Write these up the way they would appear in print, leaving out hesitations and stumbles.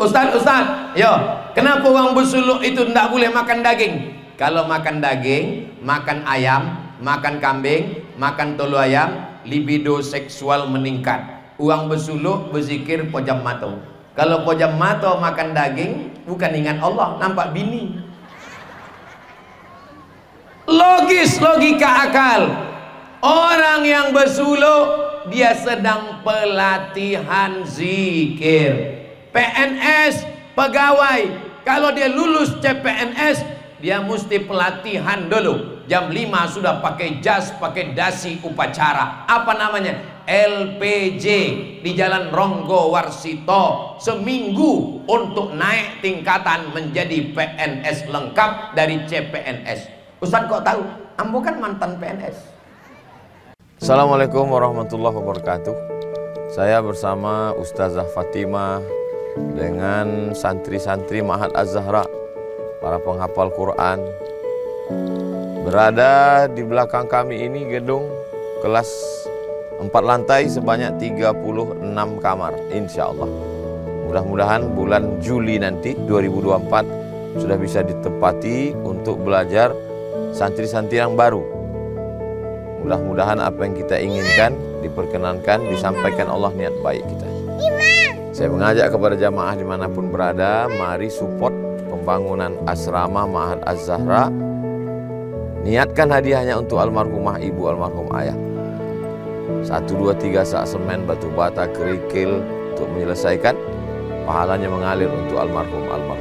Ustaz, yo, kenapa orang bersuluk itu tidak boleh makan daging? Kalau makan daging, makan ayam, makan kambing, makan tolu ayam, libido seksual meningkat. Orang bersuluk, berzikir pojam mata. Kalau pojam mata makan daging, bukan ingat Allah, nampak bini. Logis, logika akal. Orang yang bersuluk, dia sedang pelatihan zikir. PNS, pegawai, kalau dia lulus CPNS, dia mesti pelatihan dulu. Jam 5 sudah pakai jas, pakai dasi upacara. Apa namanya? LPJ di Jalan Ronggo Warsito. Seminggu untuk naik tingkatan menjadi PNS lengkap dari CPNS. Ustaz kok tahu? Ambo kan mantan PNS. Assalamualaikum warahmatullahi wabarakatuh. Saya bersama Ustazah Fatimah dengan santri-santri Ma'had Az-Zahra, para penghafal Quran. Berada di belakang kami ini gedung kelas 4 lantai sebanyak 36 kamar, insya Allah. Mudah-mudahan bulan Juli nanti 2024 sudah bisa ditempati untuk belajar santri-santri yang baru. Mudah-mudahan apa yang kita inginkan diperkenankan, disampaikan Allah niat baik kita. Saya mengajak kepada jamaah dimanapun berada, mari support pembangunan asrama Ma'had Az-Zahra. Niatkan hadiahnya untuk almarhumah ibu, almarhum ayah. 1, 2, 3 sak semen, batu bata, kerikil untuk menyelesaikan. Pahalanya mengalir untuk almarhumah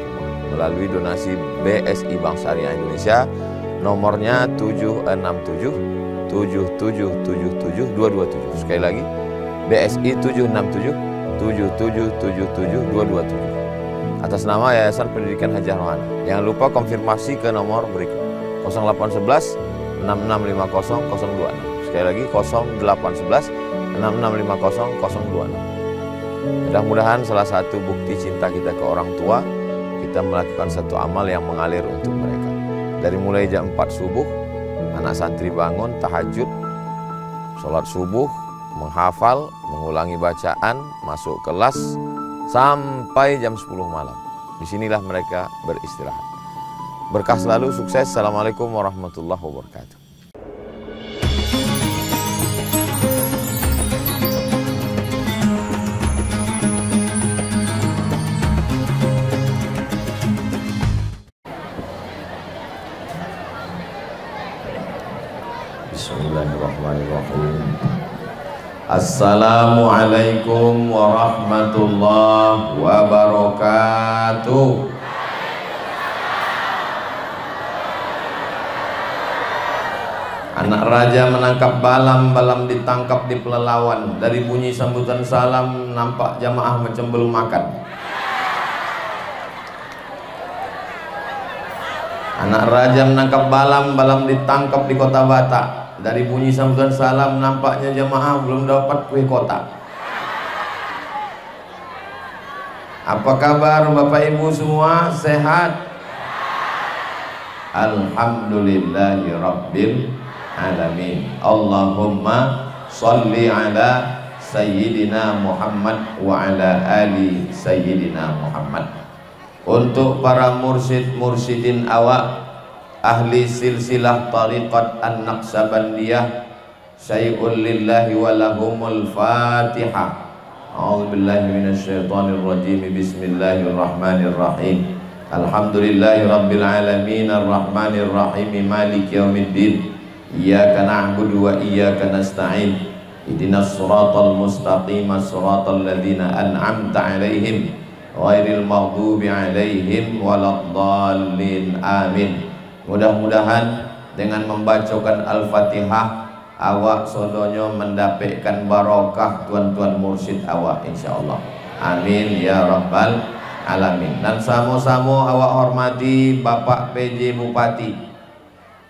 melalui donasi BSI Bank Syariah Indonesia. Nomornya 767 7777 227. Sekali lagi, BSI 767 7777 227 atas nama Yayasan Pendidikan Hajah Rohana. Jangan lupa konfirmasi ke nomor berikut 0811 6650 026. Sekali lagi 0811 6650 026. Mudah-mudahan salah satu bukti cinta kita ke orang tua, kita melakukan satu amal yang mengalir untuk mereka. Dari mulai jam 4 subuh, anak santri bangun tahajud, sholat subuh, menghafal, mengulangi bacaan, masuk kelas sampai jam 10 malam. Disinilah mereka beristirahat. Berkah selalu, sukses. Assalamualaikum warahmatullahi wabarakatuh. Bismillahirrahmanirrahim. Assalamualaikum warahmatullahi wabarakatuh. Anak raja menangkap balam, balam ditangkap di pelelawan. Dari bunyi sambutan salam nampak jamaah macam belum makan. Anak raja menangkap balam, balam ditangkap di kota Batak. Dari bunyi sambutan salam nampaknya jamaah belum dapat kue kotak. Apa kabar Bapak Ibu semua? Sehat? Alhamdulillahi Rabbil Alamin. Allahumma salli ala Sayyidina Muhammad wa ala ali Sayyidina Muhammad. Untuk para mursyid-mursyidin awak, ahli silsilah tariqat an-Naqsabandiyah, syai'un lillahi walahumul fatihah. A'udzubillahi minasyaitonir rajim. Bismillahirrahmanirrahim. Alhamdulillahi rabbil alamin, arrahmanir rahim, maliki yaumiddin. Iyyaka na'budu wa iyyaka nasta'in. Ihdinas siratal mustaqim, siratal ladzina an'amta 'alaihim ghairil maghdubi 'alaihim waladdallin. Amin. Mudah-mudahan dengan membacakan Al-Fatihah awak sodonyo mendapatkan barokah tuan-tuan mursyid awak insyaallah. Amin ya rabbal alamin. Dan sama-sama awak hormati Bapak PJ Bupati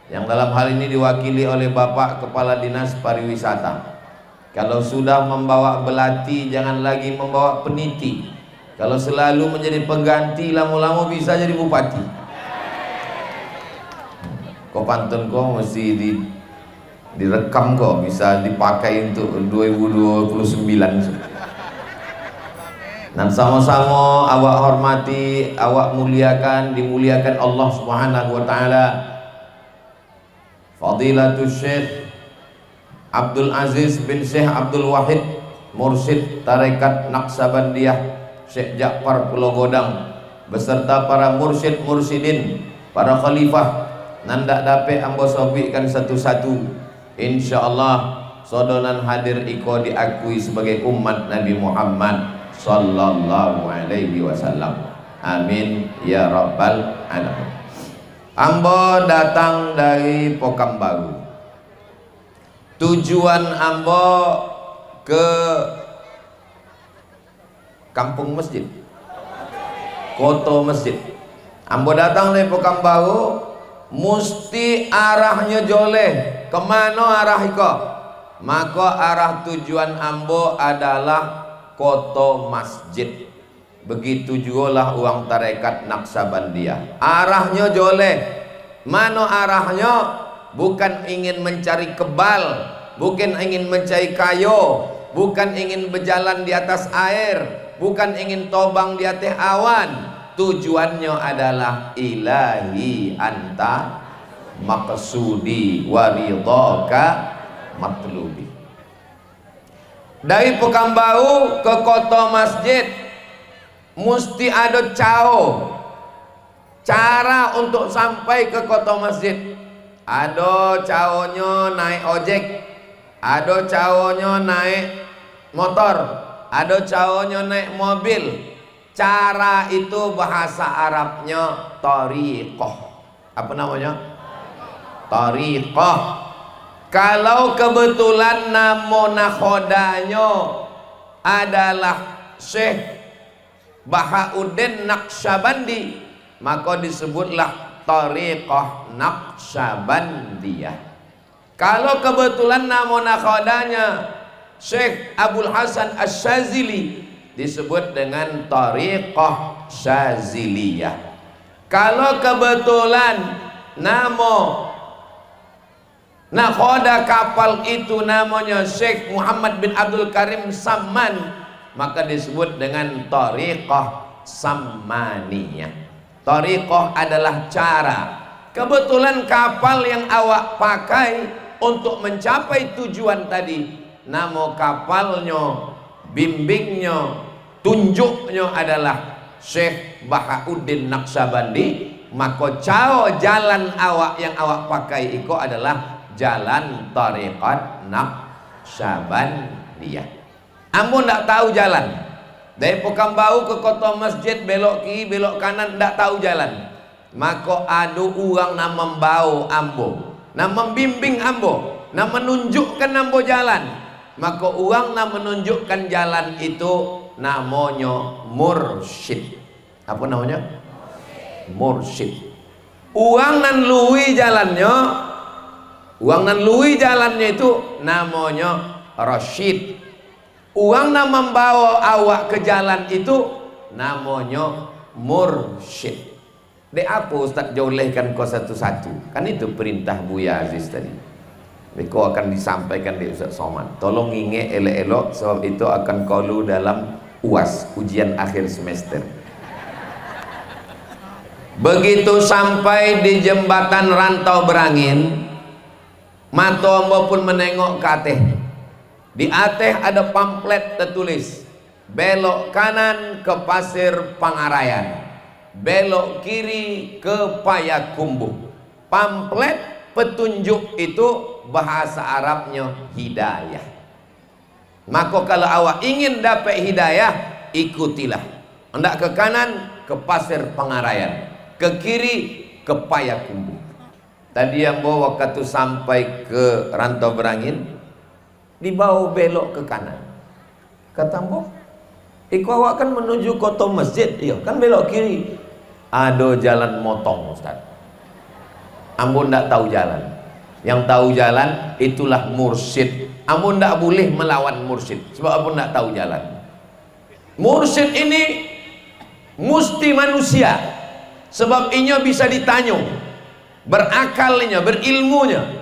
yang dalam hal ini diwakili oleh Bapak Kepala Dinas Pariwisata. Kalau sudah membawa belati jangan lagi membawa peniti. Kalau selalu menjadi pengganti lama-lama bisa jadi bupati. Kok pantun kok mesti direkam kok bisa dipakai untuk 2029. Dan sama-sama awak hormati, awak muliakan, dimuliakan Allah Subhanahu wa taala. Fadilatul Syekh Abdul Aziz bin Syekh Abdul Wahid, Mursyid Tarekat Naqsabandiyah Syekh Ja'far Pulau Godang, beserta para mursyid mursyidin, para khalifah, nandak dapat ambo sobikan satu-satu. Insyaallah sodonan hadir iko diakui sebagai umat Nabi Muhammad sallallahu alaihi wasallam. Amin ya rabbal alamin. Ambo datang dari Pekanbaru. Tujuan ambo ke kampung masjid, koto masjid. Ambo datang dari Pekanbaru, mesti arahnya joleh. Kemana arah iko? Maka arah tujuan ambo adalah koto masjid. Begitu juga lah uang tarekat Naqsabandiyah. Arahnya joleh. Mana arahnya? Bukan ingin mencari kebal, bukan ingin mencari kayu, bukan ingin berjalan di atas air, bukan ingin tobang di atas awan. Tujuannya adalah ilahi anta maqsudi waridhaka matlubi. Dari Pekanbaru ke kota masjid mesti ada cara untuk sampai ke kota masjid. Ada cawonya naik ojek, ada cawonya naik motor, ada cawonya naik mobil. Cara itu bahasa Arabnya tariqah. Apa namanya? Tariqah. Kalau kebetulan nama nakhodanya adalah Syekh Bahauddin Naqsabandi, maka disebutlah Tariqah Naqsabandiyah. Kalau kebetulan nama nakhodanya Syekh Abdul Hasan Asy-Syazili, disebut dengan Tariqah Syaziliyah. Kalau kebetulan nama nakhoda kapal itu namanya Syekh Muhammad bin Abdul Karim Samman, maka disebut dengan Tariqah Sammaniyah. Tariqah adalah cara. Kebetulan kapal yang awak pakai untuk mencapai tujuan tadi, nama kapalnya, bimbingnya, tunjuknya adalah Syekh Bahauddin Naqsabandi, maka cara jalan awak yang awak pakai itu adalah jalan Tariqat Naqsabandiyah. Ambo ndak tahu jalan dari Pekanbaru ke kota masjid, belok kiri belok kanan, ndak tahu jalan. Maka ada orang nak membawa ambo, nak membimbing ambo, nak menunjukkan ambo jalan. Maka orang nak menunjukkan jalan itu namanya mursyid. Apa namanya? Mursyid. Orang nan lui jalannya, itu namanya rasyid. Uang nak membawa awak ke jalan itu namanya mursyid. Dek apa Ustaz jolehkan kau satu-satu? Kan itu perintah Buya Aziz tadi. Kau akan disampaikan di Ustaz Somad. Tolong ingat elok-elok, sebab itu akan kalu dalam UAS, ujian akhir semester. Begitu sampai di jembatan Rantau Berangin, mata ambo pun menengok ke atas. Di atas ada pamflet tertulis belok kanan ke Pasir Pangarayan, belok kiri ke Payakumbuh. Pamflet petunjuk itu bahasa Arabnya hidayah. Maka kalau awak ingin dapat hidayah, ikutilah. Hendak ke kanan ke Pasir Pangarayan, ke kiri ke Payakumbuh. Tadi yang bawa waktu sampai ke Rantau Berangin, dibawa belok ke kanan. Kata ambo, awak kan menuju kota masjid, iya kan belok kiri. Ada jalan motong Ustaz. Ambo ndak tahu jalan. Yang tahu jalan itulah mursyid. Ambo ndak boleh melawan mursyid, sebab ambo ndak tahu jalan. Mursyid ini mesti manusia, sebab inya bisa ditanya, berakalnya, berilmunya.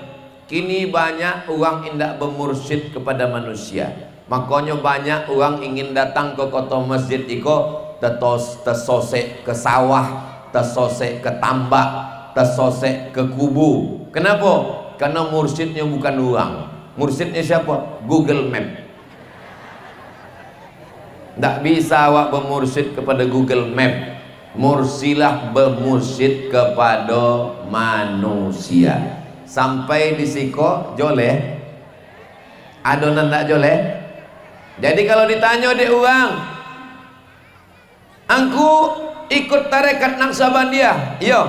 Kini banyak orang indak bermursyid kepada manusia. Makanya banyak orang ingin datang ke kota masjid iko tersosek ke sawah, tersosek ke tambak, tersosek ke kubu. Kenapa? Karena mursyidnya bukan orang. Mursyidnya siapa? Google Map. Tidak bisa awak bermursyid kepada Google Map. Mursilah bermursyid kepada manusia. Sampai di siko joleh, adonan tak joleh. Jadi kalau ditanya di orang, aku ikut tarekat Naqsabandiyah. Iya.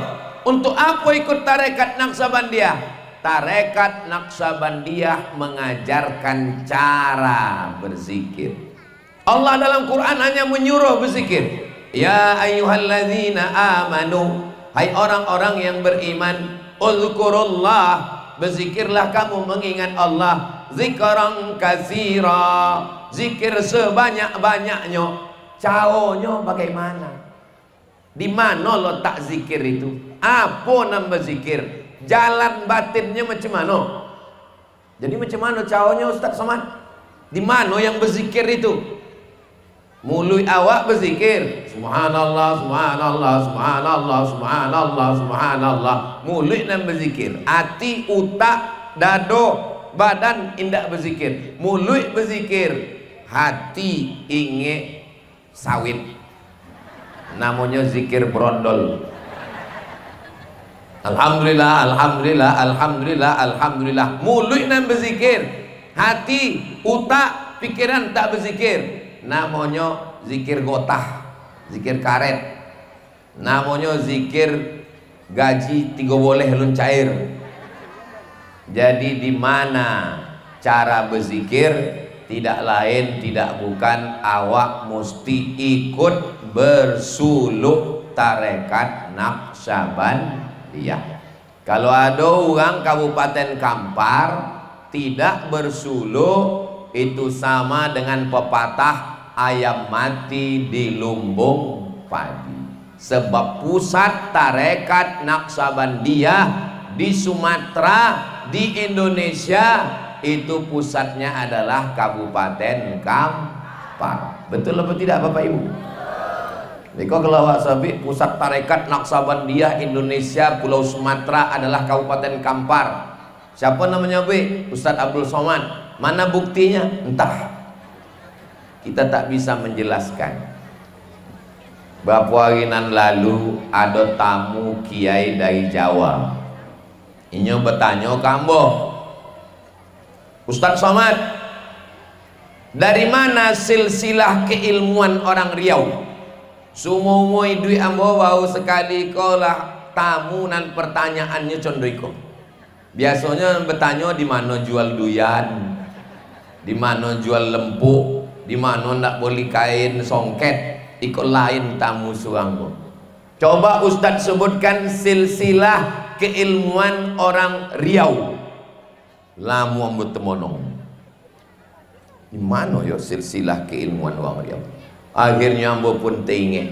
Untuk apa ikut tarekat Naqsabandiyah? Tarekat Naqsabandiyah mengajarkan cara berzikir. Allah dalam Quran hanya menyuruh berzikir. Ya ayyuhalladzina amanu, hai orang-orang yang beriman, uzkurullah, berzikirlah kamu mengingat Allah, zikran katsira, zikir sebanyak-banyaknya. Caranya bagaimana? Di mana letak zikir itu? Apa nama zikir? Jalan batinnya macam mana? Jadi macam mana caranya Ustaz Somad? Di mana yang berzikir itu? Mulut awak berzikir subhanallah, subhanallah, subhanallah, subhanallah, subhanallah. Mulut nan berzikir. Hati, utak, dado, badan indak berzikir. Mulut berzikir, hati inge sawit. Namanya zikir brondol. Alhamdulillah, alhamdulillah, alhamdulillah, alhamdulillah. Mulut nan berzikir, hati, utak, pikiran tak berzikir. Namanya zikir gotah, zikir karet. Namanya zikir gaji 3 boleh lun cair. Jadi di mana cara berzikir? Tidak lain tidak bukan awak mesti ikut bersuluk tarekat Naqsabandiyah. Kalau ada orang Kabupaten Kampar tidak bersuluk, itu sama dengan pepatah ayam mati di lumbung padi. Sebab pusat tarekat Naqsabandiyah di Sumatera, di Indonesia, itu pusatnya adalah Kabupaten Kampar. Betul atau tidak Bapak Ibu? Niko kalau awak sabik pusat tarekat Naqsabandiyah Indonesia Pulau Sumatera adalah Kabupaten Kampar. Siapa namanya Be? Ustadz Abdul Somad. Mana buktinya? Entah. Kita tak bisa menjelaskan. Beberapa hari lalu ada tamu kiai dari Jawa. Ini bertanya kamu, Ustadz Somad, dari mana silsilah keilmuan orang Riau? Semua duit ambo bau sekali kolah tamu nan pertanyaannya condoko. Biasanya bertanya di mana jual duyan, di mana jual lempuk, di mana ndak boleh kain songket. Ikut lain tamu suangku. Coba Ustadz sebutkan silsilah keilmuan orang Riau. Lamu ambut temonong. Di mana ya silsilah keilmuan orang Riau? Akhirnya ambo pun teringat.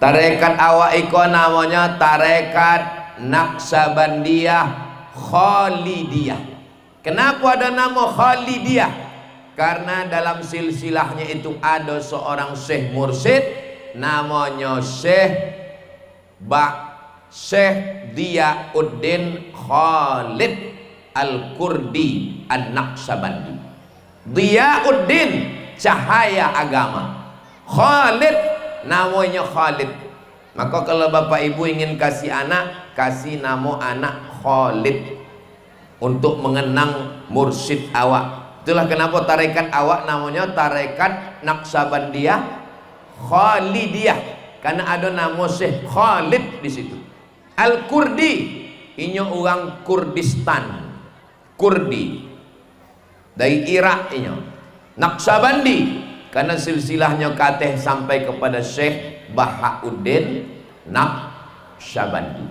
Tarekat awak iko namanya tarekat Naqsabandiyah Khalidiyah. Kenapa ada nama Khalidiyah? Karena dalam silsilahnya itu ada seorang Syekh Mursyid namanya Syekh Diyauddin Khalid Al-Kurdi An-Naqsabandi. Diyauddin cahaya agama, Khalid namanya Khalid. Maka kalau Bapak Ibu ingin kasih anak, kasih nama anak Khalid untuk mengenang mursyid awak. Itulah kenapa tarekat awak namanya tarekat Naqsabandiyah Khalidiyah, karena ada nama Syekh Khalid di situ. Al-Kurdi, ini orang Kurdistan, Kurdi dari Irak ini. Naqsabandi karena silsilahnya kateh sampai kepada Syekh Bahauddin Naqsabandi.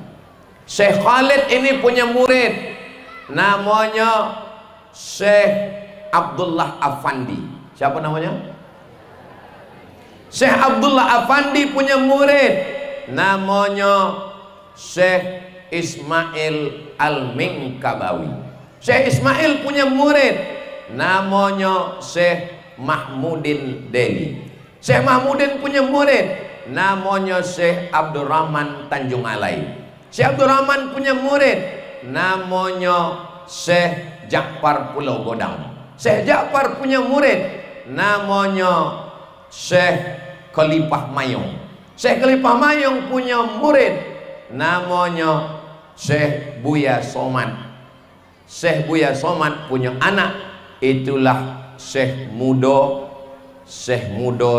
Syekh Khalid ini punya murid namanya Syekh Abdullah Afandi. Siapa namanya? Syekh Abdullah Afandi punya murid namanya Syekh Ismail Al-Minkabawi. Syekh Ismail punya murid namanya Syekh Mahmudin Deli. Syekh Mahmudin punya murid namanya Syekh Abdurrahman Tanjung Alai. Syekh Abdurrahman punya murid namanya Syekh Ja'far Pulau Godang. Syekh Ja'far punya murid namanya Syekh Khalifah Mayung. Syekh Khalifah Mayung punya murid namanya Syekh Buya Somad. Syekh Buya Somad punya anak, itulah Syekh Mudo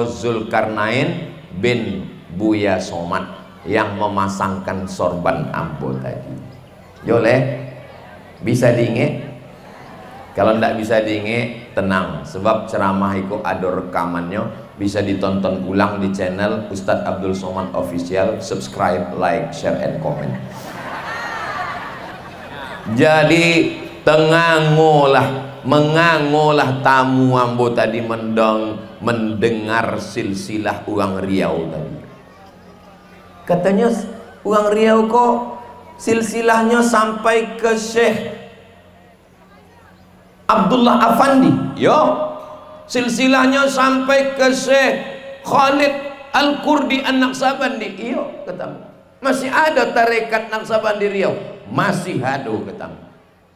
Zulkarnain bin Buya Somad yang memasangkan sorban Ambo tadi. Boleh? Bisa diingat? Kalau tidak bisa diingat, tenang, sebab ceramah itu ada rekamannya, bisa ditonton ulang di channel Ustadz Abdul Somad Official. Subscribe, like, share, and comment. Jadi mengangolah tamu Ambo tadi mendengar silsilah Uang Riau tadi. Katanya Uang Riau kok silsilahnya sampai ke Syekh Abdullah Afandi. Yo, silsilahnya sampai ke Syekh Khalid Al-Kurdi An-Naqsabandi. Iyo, katamu. Masih ada tarekat Naqsabandi Riau. Masih ada, katamu.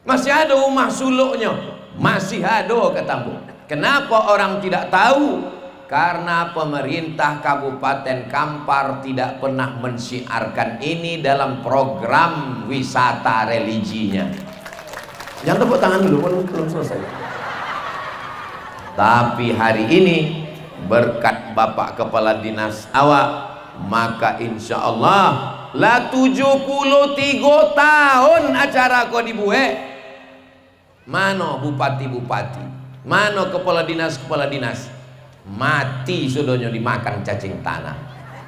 Masih ada rumah suluknya. Masih ada, katamu. Kenapa orang tidak tahu? Karena pemerintah Kabupaten Kampar tidak pernah mensiarkan ini dalam program wisata religinya. Jangan tepuk tangan dulu, belum selesai. Tapi hari ini berkat Bapak Kepala Dinas awak, maka insya Allah lah 73 tahun acara kau dibuat. Mana bupati-bupati, mana kepala dinas mati sudahnya dimakan cacing tanah.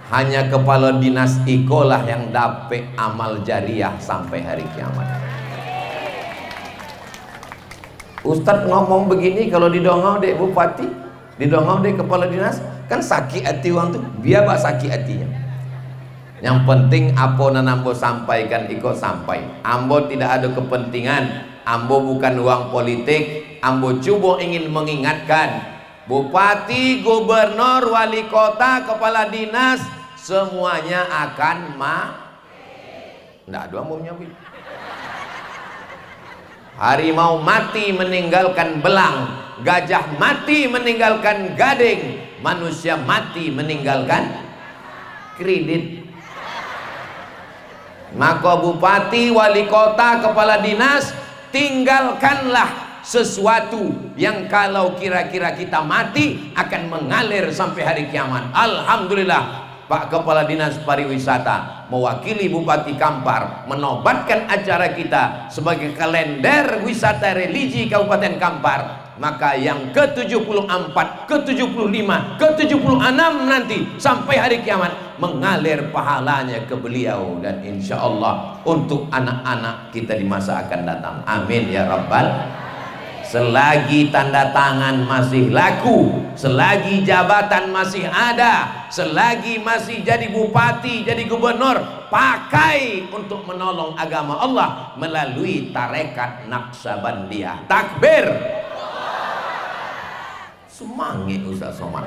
Hanya kepala dinas ikolah yang dapat amal jariah sampai hari kiamat. Ustadz ngomong begini, kalau didongau dek bupati, didongau dek kepala dinas, kan sakit hati orang tuh, biar bak sakit hatinya. Yang penting apa yang Ambo sampaikan ikut sampai. Ambo tidak ada kepentingan, Ambo bukan uang politik. Ambo coba ingin mengingatkan bupati, gubernur, wali kota, kepala dinas, semuanya akan nggak ada Ambo nyambi. Harimau mati meninggalkan belang, gajah mati meninggalkan gading, manusia mati meninggalkan kredit. Maka bupati, wali kota, kepala dinas, tinggalkanlah sesuatu yang kalau kira-kira kita mati akan mengalir sampai hari kiamat. Alhamdulillah, Pak Kepala Dinas Pariwisata mewakili Bupati Kampar menobatkan acara kita sebagai kalender wisata religi Kabupaten Kampar. Maka yang ke-74, ke-75, ke-76 nanti sampai hari kiamat mengalir pahalanya ke beliau, dan insya Allah untuk anak-anak kita di masa akan datang. Amin ya Rabbal. Selagi tanda tangan masih laku, selagi jabatan masih ada, selagi masih jadi bupati, jadi gubernur, pakai untuk menolong agama Allah melalui tarekat Naqsabandiyah. Takbir. Semangat Ustaz Somad.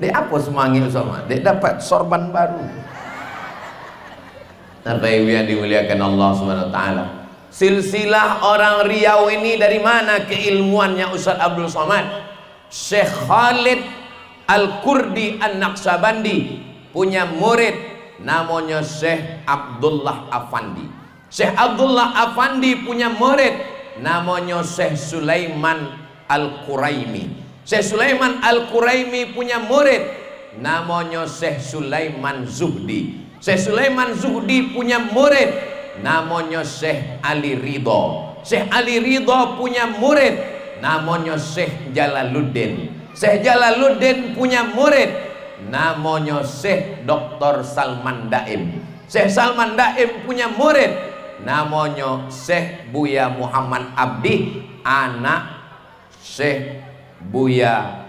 Dek apa semangat Ustaz Somad? Dek dapat sorban baru. Bapak Ibu yang dimuliakan Allah Subhanahu wa taala. Silsilah orang Riau ini dari mana keilmuannya Ustaz Abdul Somad? Syekh Khalid Al-Kurdi An-Naqsabandi punya murid namanya Syekh Abdullah Afandi. Syekh Abdullah Afandi punya murid namanya Syekh Sulaiman Al-Quraimi. Syekh Sulaiman Al-Quraimi punya murid namanya Syekh Sulaiman Zuhdi. Syekh Sulaiman Zuhdi punya murid namanya Syekh Ali Ridho. Syekh Ali Ridho punya murid namanya Syekh Jalaluddin. Syekh Jalaluddin punya murid namanya Syekh Dr. Salman Daim. Syekh Salman Daim punya murid namanya Syekh Buya Muhammad Abdi, anak Syekh Buya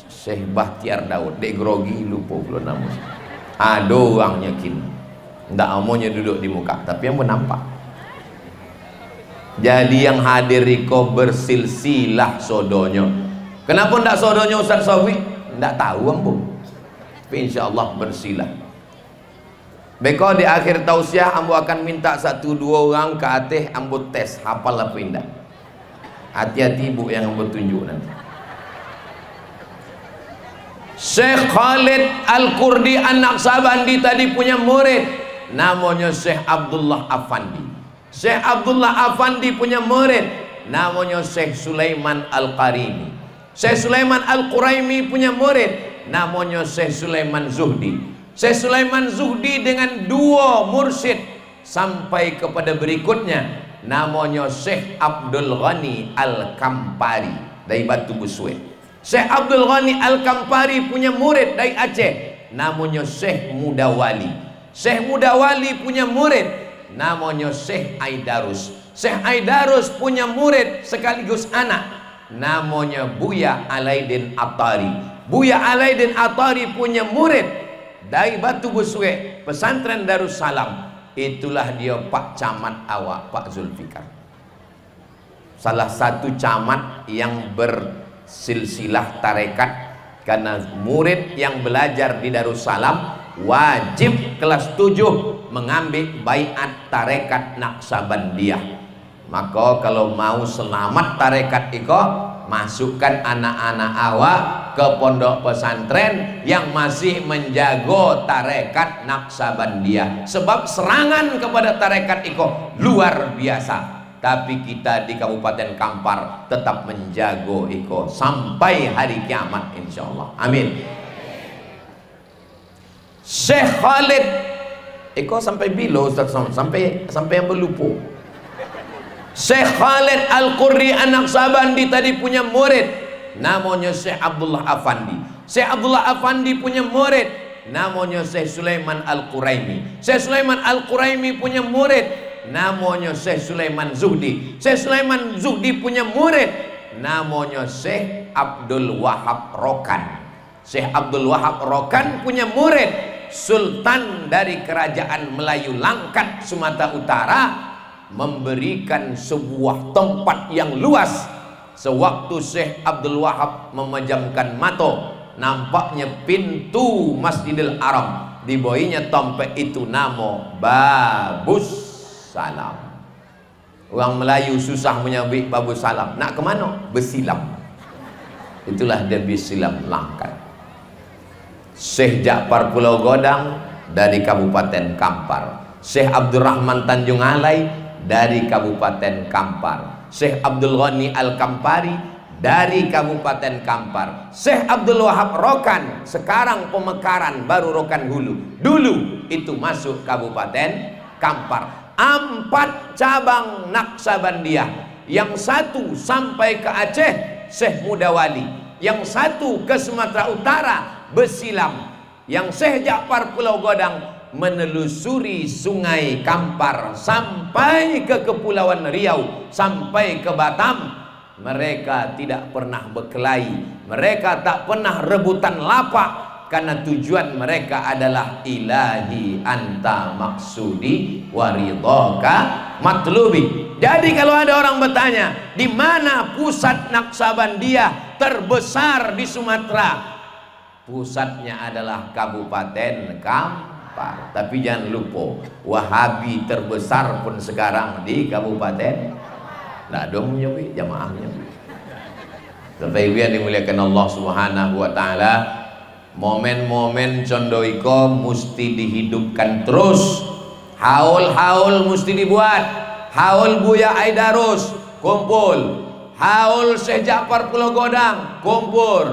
Syekh Bahtiar Daud. Dek grogi lupa pula nama. Ada orang yakin. Tidak amonya duduk di muka, tapi yang menampak. Jadi yang hadir iko bersilsilah sodonyo. Kenapa ndak sodonyo Ustaz Sofi? Ndak tahu ambo. Tapi insyaallah bersilah. Beko di akhir tausiah ambo akan minta 1-2 orang ke atas ambo tes hafal apa indah. Hati-hati ibu yang ambo tunjuk nanti. Syekh Khalid Al-Kurdi An-Naqsabandi tadi punya murid namanya Syekh Abdullah Afandi. Syekh Abdullah Afandi punya murid namanya Syekh Sulaiman Al-Qarimi. Syekh Sulaiman Al-Quraimi punya murid namanya Syekh Sulaiman Zuhdi. Syekh Sulaiman Zuhdi dengan 2 mursyid sampai kepada berikutnya namanya Syekh Abdul Ghani Al-Kampari dari Batu Buswet. Syekh Abdul Ghani Al-Kampari punya murid dari Aceh namanya Syekh Mudawali. Syekh Mudawali punya murid namanya Syekh Aidarus. Syekh Aidarus punya murid sekaligus anak namanya Buya Alaidin Atari. Buya Alaidin Atari punya murid dari Batu Buswek, pesantren Darussalam. Itulah dia Pak Camat awak, Pak Zulfikar. Salah satu camat yang bersilsilah tarekat, karena murid yang belajar di Darussalam wajib kelas 7 mengambil baiat tarekat Naqsabandiyah. Maka kalau mau selamat tarekat iko, masukkan anak-anak awak ke pondok pesantren yang masih menjago tarekat Naqsabandiyah. Sebab serangan kepada tarekat iko luar biasa. Tapi kita di Kabupaten Kampar tetap menjago iko sampai hari kiamat insyaallah. Amin. Syekh Khalid iko sampai bilo Ustaz, sampai yang berlupa. Syekh Khalid Al-Qurri An-Naqsabandi tadi punya murid namanya Syekh Abdullah Afandi. Syekh Abdullah Afandi punya murid namanya Syekh Sulaiman Al-Quraimi. Syekh Sulaiman Al-Quraimi punya murid namanya Syekh Sulaiman Zuhdi. Syekh Sulaiman Zuhdi punya murid namanya Syekh Abdul Wahab Rokan. Syekh Abdul Wahab Rokan punya murid Sultan dari Kerajaan Melayu Langkat Sumatera Utara, memberikan sebuah tempat yang luas. Sewaktu Syekh Abdul Wahab memejamkan mata, nampaknya pintu Masjidil Haram, di bawahnya tempat itu nama Babus Salam. Orang Melayu susah menyebut Babus Salam. Nak ke mana? Bersilam. Itulah dia Bersilam Langkat. Syekh Ja'far Pulau Godang dari Kabupaten Kampar. Syekh Abdurrahman Tanjung Alai dari Kabupaten Kampar. Syekh Abdul Ghani Al-Kampari dari Kabupaten Kampar. Syekh Abdul Wahab Rokan, sekarang pemekaran baru Rokan Hulu. Dulu itu masuk Kabupaten Kampar. 4 cabang Naqsabandiyah. Yang 1 sampai ke Aceh Syekh Mudawali, yang 1 ke Sumatera Utara Bersilam, yang Syekh Ja'far Pulau Godang menelusuri Sungai Kampar sampai ke Kepulauan Riau, sampai ke Batam. Mereka tidak pernah berkelahi, mereka tak pernah rebutan lapak, karena tujuan mereka adalah ilahi anta maksudi waridhaka matlubi. Jadi kalau ada orang bertanya di mana pusat Naqsabandiyah terbesar di Sumatera, pusatnya adalah Kabupaten Kampar. Tapi jangan lupa, Wahabi terbesar pun sekarang di Kabupaten. Nah dong nyobi jamaahnya. Bapak Ibu yang dimuliakan Allah Subhanahu wa taala, momen-momen condoiko mesti dihidupkan terus. Haul-haul mesti dibuat. Haul Buya Aidarus kumpul. Haul Syekh Ja'far Pulau Godang kumpul.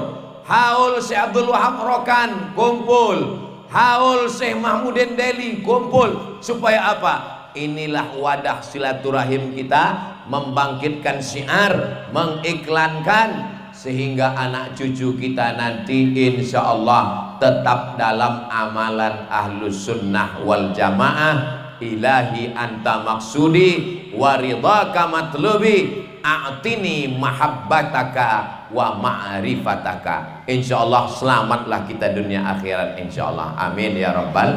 Haul Syekh Abdul Wahab Rokan kumpul. Haul Syekh Mahmudin Deli kumpul. Supaya apa? Inilah wadah silaturahim kita, membangkitkan syiar, mengiklankan, sehingga anak cucu kita nanti insya Allah tetap dalam amalan ahlus sunnah wal jamaah. Ilahi anta maksudi waridhaka matlubi a'tini mahabbataka wa ma'rifataka. Insyaallah selamatlah kita dunia akhirat insyaallah. Amin ya rabbal.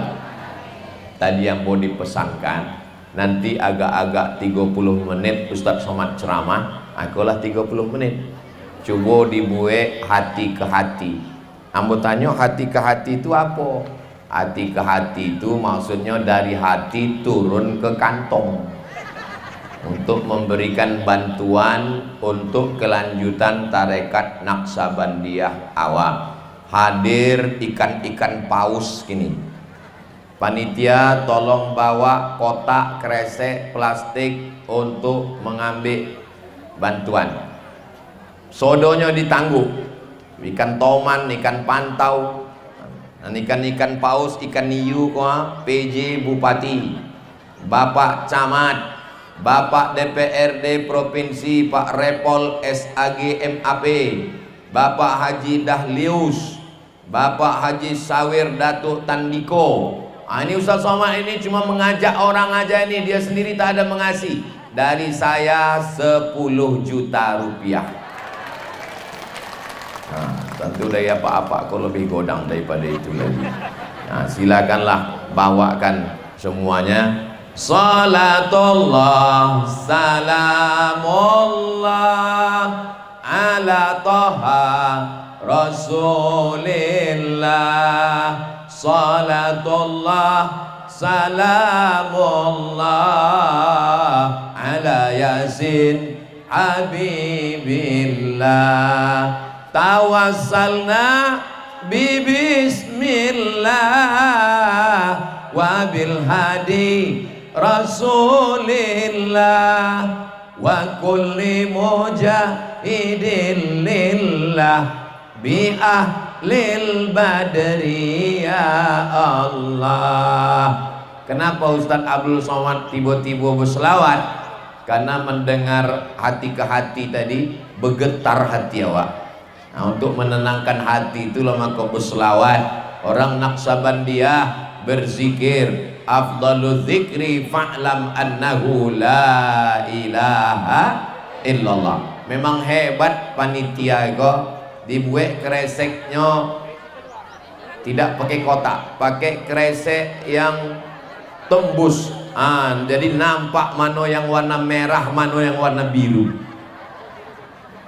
Tadi yang mau dipesankan, Nanti agak-agak 30 menit Ustadz Somad ceramah, akulah 30 menit. Coba dibuat hati ke hati. Ambo tanya hati ke hati itu apa? Hati ke hati itu maksudnya dari hati turun ke kantong untuk memberikan bantuan untuk kelanjutan tarekat Naqsabandiyah awal. Hadir ikan-ikan paus gini. Panitia tolong bawa kotak kresek plastik untuk mengambil bantuan. Sodonya ditangguh. Ikan toman, ikan pantau, ikan-ikan paus, ikan hiu, PJ Bupati, Bapak Camat, Bapak DPRD Provinsi, Pak Repol SAG MAP, Bapak Haji Dahlius, Bapak Haji Sawir Datuk Tandiko. Ini Ustaz Somad ini cuma mengajak orang aja ini, dia sendiri tak ada mengasih. Dari saya 10 juta rupiah. Nah, tentu daya apa-apa kau lebih godang daripada itu lagi. Nah, silakanlah bawakan semuanya. Salatullah salamullah ala Taha Rasulillah. Salatullah salamullah ala Yasin Habibillah. Tawassalna bi bismillah wa bil hadi Rasulillah wa kulli mujahidin lillah bi ahlil badri ya Allah. Kenapa Ustaz Abdul Somad tiba-tiba berselawat? Karena mendengar hati ke hati tadi bergetar hati awak. Nah, untuk menenangkan hati itulah maka berselawat. Orang Naqsabandiyah berzikir, afdalu dzikri fa'lam annahu la ilaha illallah. Memang hebat panitia itu, dibuat kreseknya tidak pakai kotak, pakai kresek yang tembus. Jadi nampak mana yang warna merah, mana yang warna biru.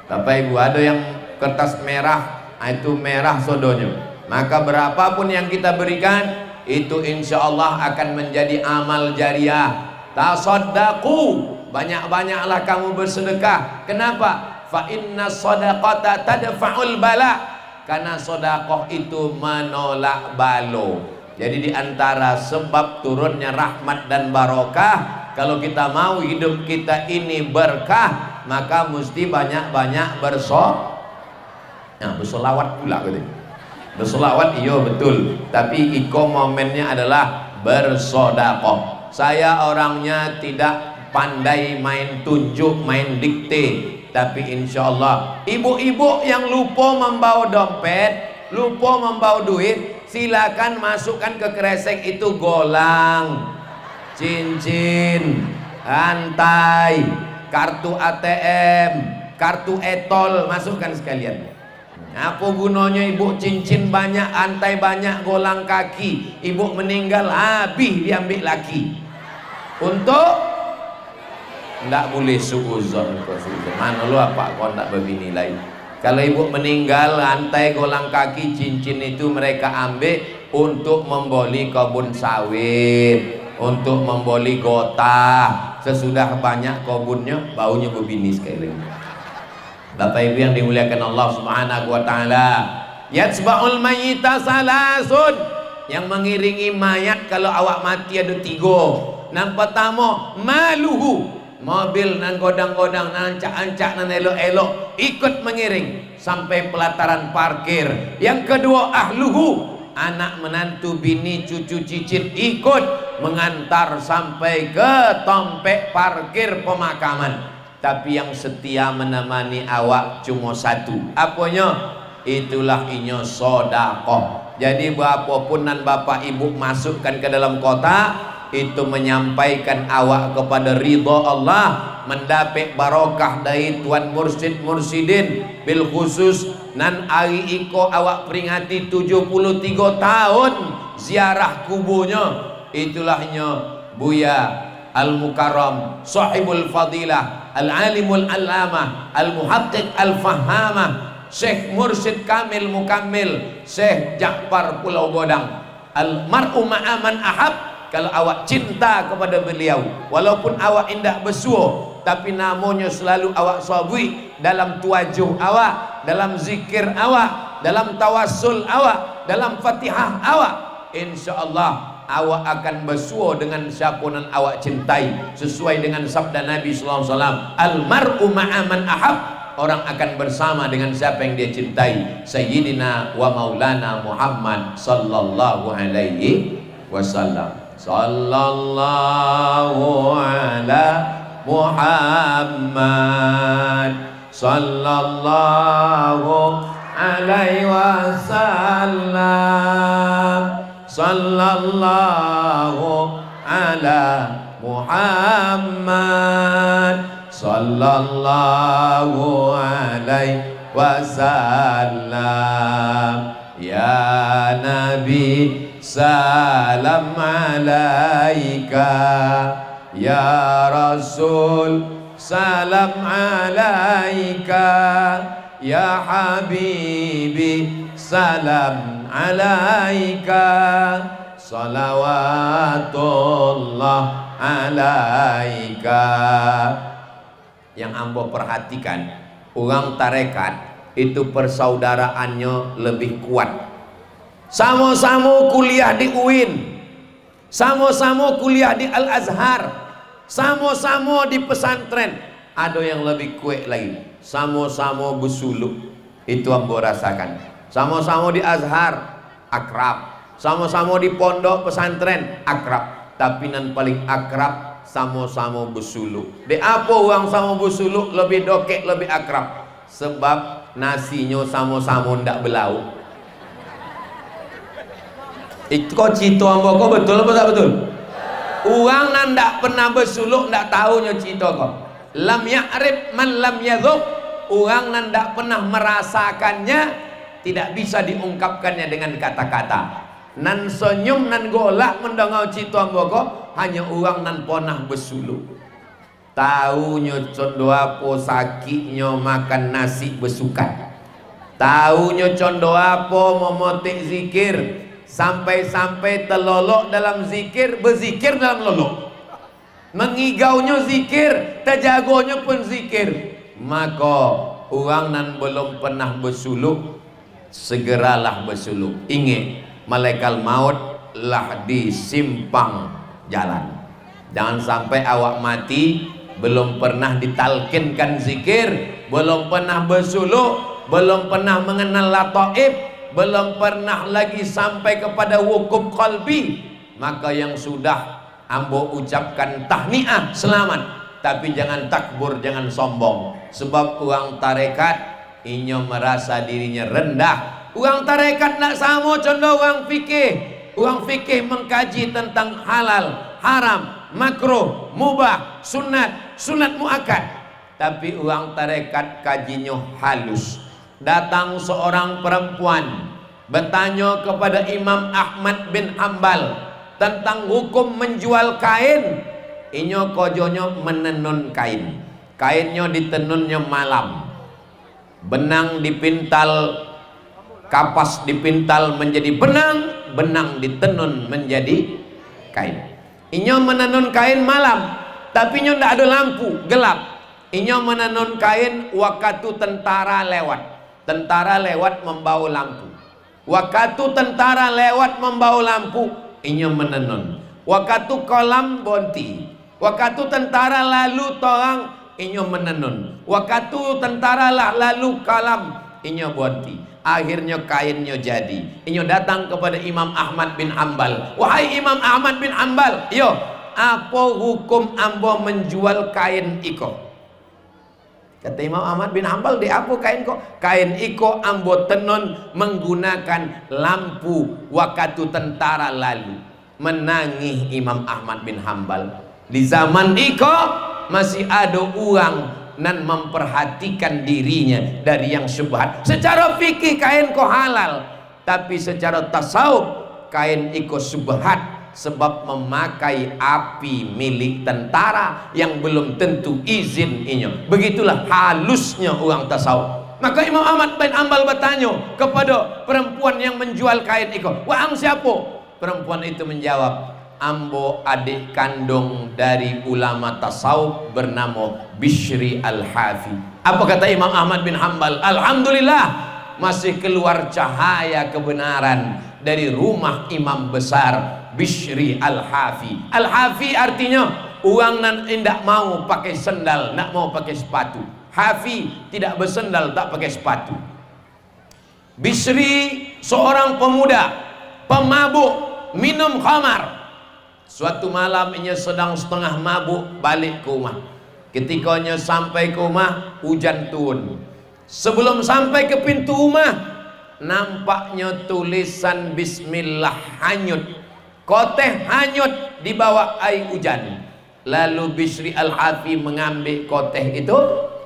Bapak Ibu, ada yang kertas merah, itu merah sodonya. Maka berapapun yang kita berikan, itu insya Allah akan menjadi amal jariah. Tasaddaqu, banyak-banyaklah kamu bersedekah. Kenapa? Fa inna sadaqata tadfa'ul bala. Karena sedekah itu menolak balo. Jadi diantara sebab turunnya rahmat dan barokah, kalau kita mau hidup kita ini berkah, maka mesti banyak-banyak bersolawat pula gitu. Bersolawat iya betul, tapi iko momennya adalah bersodakoh. Saya orangnya tidak pandai main tunjuk, main dikte, tapi insya Allah ibu-ibu yang lupa membawa dompet, lupa membawa duit, silakan masukkan ke kresek itu golang, cincin, rantai, kartu ATM, kartu etol, masukkan sekalian. Apa gunanya ibu cincin banyak, antai banyak, golang kaki, ibu meninggal habis diambil laki. Untuk tidak boleh suuzon. Mana lu apa kau tak berbini lain. Kalau ibu meninggal, antai, golang kaki, cincin itu mereka ambil untuk membeli kebun sawit, untuk membeli gotah. Sesudah banyak kebunnya, baunya berbini sekali lagi. Bapak Ibu yang dimuliakan Allah Subhanahu wa taala, yatsba'ul mayyita salasun, yang mengiringi mayat kalau awak mati ada 3. Yang pertama maluhu, mobil nan godang-godang nan ancak-ancak nan elok-elok ikut mengiring sampai pelataran parkir. Yang kedua ahluhu, anak menantu bini cucu cicit ikut mengantar sampai ke tempat parkir pemakaman. Tapi yang setia menemani awak cuma 1. Apanya? Itulah inyo sodakoh. Jadi berapapun nan bapak ibu masukkan ke dalam kotak, itu menyampaikan awak kepada ridha Allah, mendapat barokah dari Tuan Mursyid Mursyidin. Bil khusus nan hari iko awak peringati 73 tahun ziarah kubunya. Itulahnya Buya al-mukarram, sahibul fadilah, al-alimul allamah, al-muhaqqiq al-fahamah, Syekh Mursyid Kamil Mukammil, Syekh Ja'far Pulau Godang. Al-mar'u ma'aman ahab, kalau awak cinta kepada beliau, walaupun awak indah bersuah, tapi namanya selalu awak sabui dalam tuajuh awak, dalam zikir awak, dalam tawassul awak, dalam fatihah awak, insyaallah awak akan bersuah dengan siapa yang awak cintai, sesuai dengan sabda Nabi sallallahu alaihi wasallam, al-mar'u ma'aman ahab, orang akan bersama dengan siapa yang dia cintai. Sayyidina wa maulana Muhammad sallallahu alaihi wasallam. Sallallahu ala Muhammad sallallahu alaihi wasallam. Sallallahu ala Muhammad sallallahu alaihi wasallam. Ya Nabi salam alaika, ya Rasul salam alaika, ya Habibi salam alaika, salawatullah alaika. Yang ambo perhatikan, orang tarekat itu persaudaraannya lebih kuat. Sama-sama kuliah di UIN, sama-sama kuliah di Al-Azhar, sama-sama di pesantren. Ada yang lebih kuat lagi, sama-sama bersuluk. Itu ambo rasakan. Sama-sama di Azhar akrab, sama-sama di pondok pesantren akrab, tapi nan paling akrab sama-sama bersuluk. Di apa orang sama bersuluk lebih dokek, lebih akrab? Sebab nasinya sama-sama ndak belau. Itu kok cito ambo kok betul apa tak betul? Orang nan ndak pernah bersuluk ndak tahu nyo cito kok. Lam ya'rif man lam yadhuq. Orang nan ndak pernah merasakannya tidak bisa diungkapkannya dengan kata-kata. Nan senyum nan golak mendengau cito ambo kok hanya orang nan pernah bersuluk. Taunya condo apa sakitnya makan nasi besukan. Taunya condo apa memotik zikir, sampai-sampai telolok dalam zikir, berzikir dalam lolok. Mengigaunya zikir, terjagonya pun zikir. Maka orang nan belum pernah bersuluk, segeralah bersuluk. Ingat, malaikat maut lah di simpang jalan. Jangan sampai awak mati belum pernah ditalkinkan zikir, belum pernah bersuluk, belum pernah mengenal lataif, belum pernah lagi sampai kepada wukuf qalbi. Maka yang sudah ambo ucapkan tahniah, selamat, tapi jangan takbur, jangan sombong. Sebab orang tarekat inyo merasa dirinya rendah. Orang tarekat nak sama contoh orang fikih. Orang fikih mengkaji tentang halal, haram, makruh, mubah, sunat, sunat muakkad. Tapi orang tarekat kajinya halus. Datang seorang perempuan bertanya kepada Imam Ahmad bin Hanbal tentang hukum menjual kain. Inyo kojonyo menenun kain. Kainnya ditenunnya malam. Benang dipintal, kapas dipintal menjadi benang, benang ditenun menjadi kain. Inyo menenun kain malam, tapi inyo ndak ada lampu, gelap. Inyo menenun kain waktu tentara lewat. Tentara lewat membawa lampu. Waktu tentara lewat membawa lampu, inyo menenun. Waktu kolam bonti. Waktu tentara lalu torang, inyo menenun. Waktu tentara lalu kolam, inyo bonti. Akhirnya kainnya jadi. Inyo datang kepada Imam Ahmad bin Hanbal. Wahai Imam Ahmad bin Hanbal, yo, apa hukum ambo menjual kain iko? Kata Imam Ahmad bin Hanbal, di apa kain kok? Kain iko ambo tenun menggunakan lampu waktu tentara lalu. Menangis Imam Ahmad bin Hanbal. Di zaman iko masih ada orang nan memperhatikan dirinya dari yang syubhat. Secara fikih kain ko halal, tapi secara tasawuf kain iko syubhat. sebab memakai api milik tentara yang belum tentu izin inyo. Begitulah halusnya orang tasawuf. Maka Imam Ahmad bin Hanbal bertanya kepada perempuan yang menjual kain itu, "Wahang siapa?" Perempuan itu menjawab, "Ambo adik kandung dari ulama tasawuf bernama Bishri Al-Hafi." Apa kata Imam Ahmad bin Hanbal? Alhamdulillah, masih keluar cahaya kebenaran dari rumah imam besar Bishri Al-Hafi. Al-Hafi artinya orang nan tidak mau pakai sendal, nak mau pakai sepatu. Hafi tidak bersendal, tak pakai sepatu. Bishri seorang pemuda pemabuk, minum khamar. Suatu malam ia sedang setengah mabuk balik ke rumah. Ketikanya sampai ke rumah, hujan turun. Sebelum sampai ke pintu rumah, nampaknya tulisan Bismillah hanyut. Koteh hanyut di bawah air hujan. Lalu Bishri Al-Hafi mengambil koteh itu,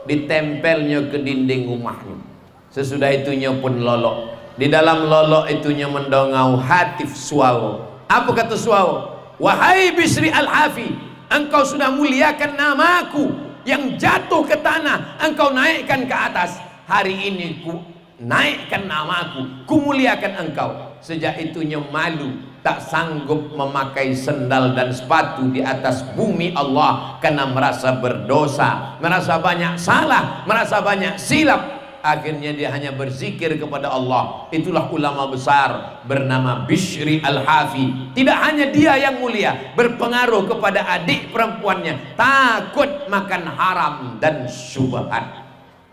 ditempelnya ke dinding rumahnya. Sesudah itunya pun lolok. Di dalam lolok itunya mendongau hatif suara. Apa kata suara? "Wahai Bishri Al-Hafi, engkau sudah muliakan namaku yang jatuh ke tanah, engkau naikkan ke atas. Hari ini ku naikkan namaku, ku muliakan engkau." Sejak itunya malu, tak sanggup memakai sendal dan sepatu di atas bumi Allah karena merasa berdosa, merasa banyak salah, merasa banyak silap. Akhirnya dia hanya berzikir kepada Allah. Itulah ulama besar bernama Bishri Al-Hafi. Tidak hanya dia yang mulia, berpengaruh kepada adik perempuannya, takut makan haram dan syubhat.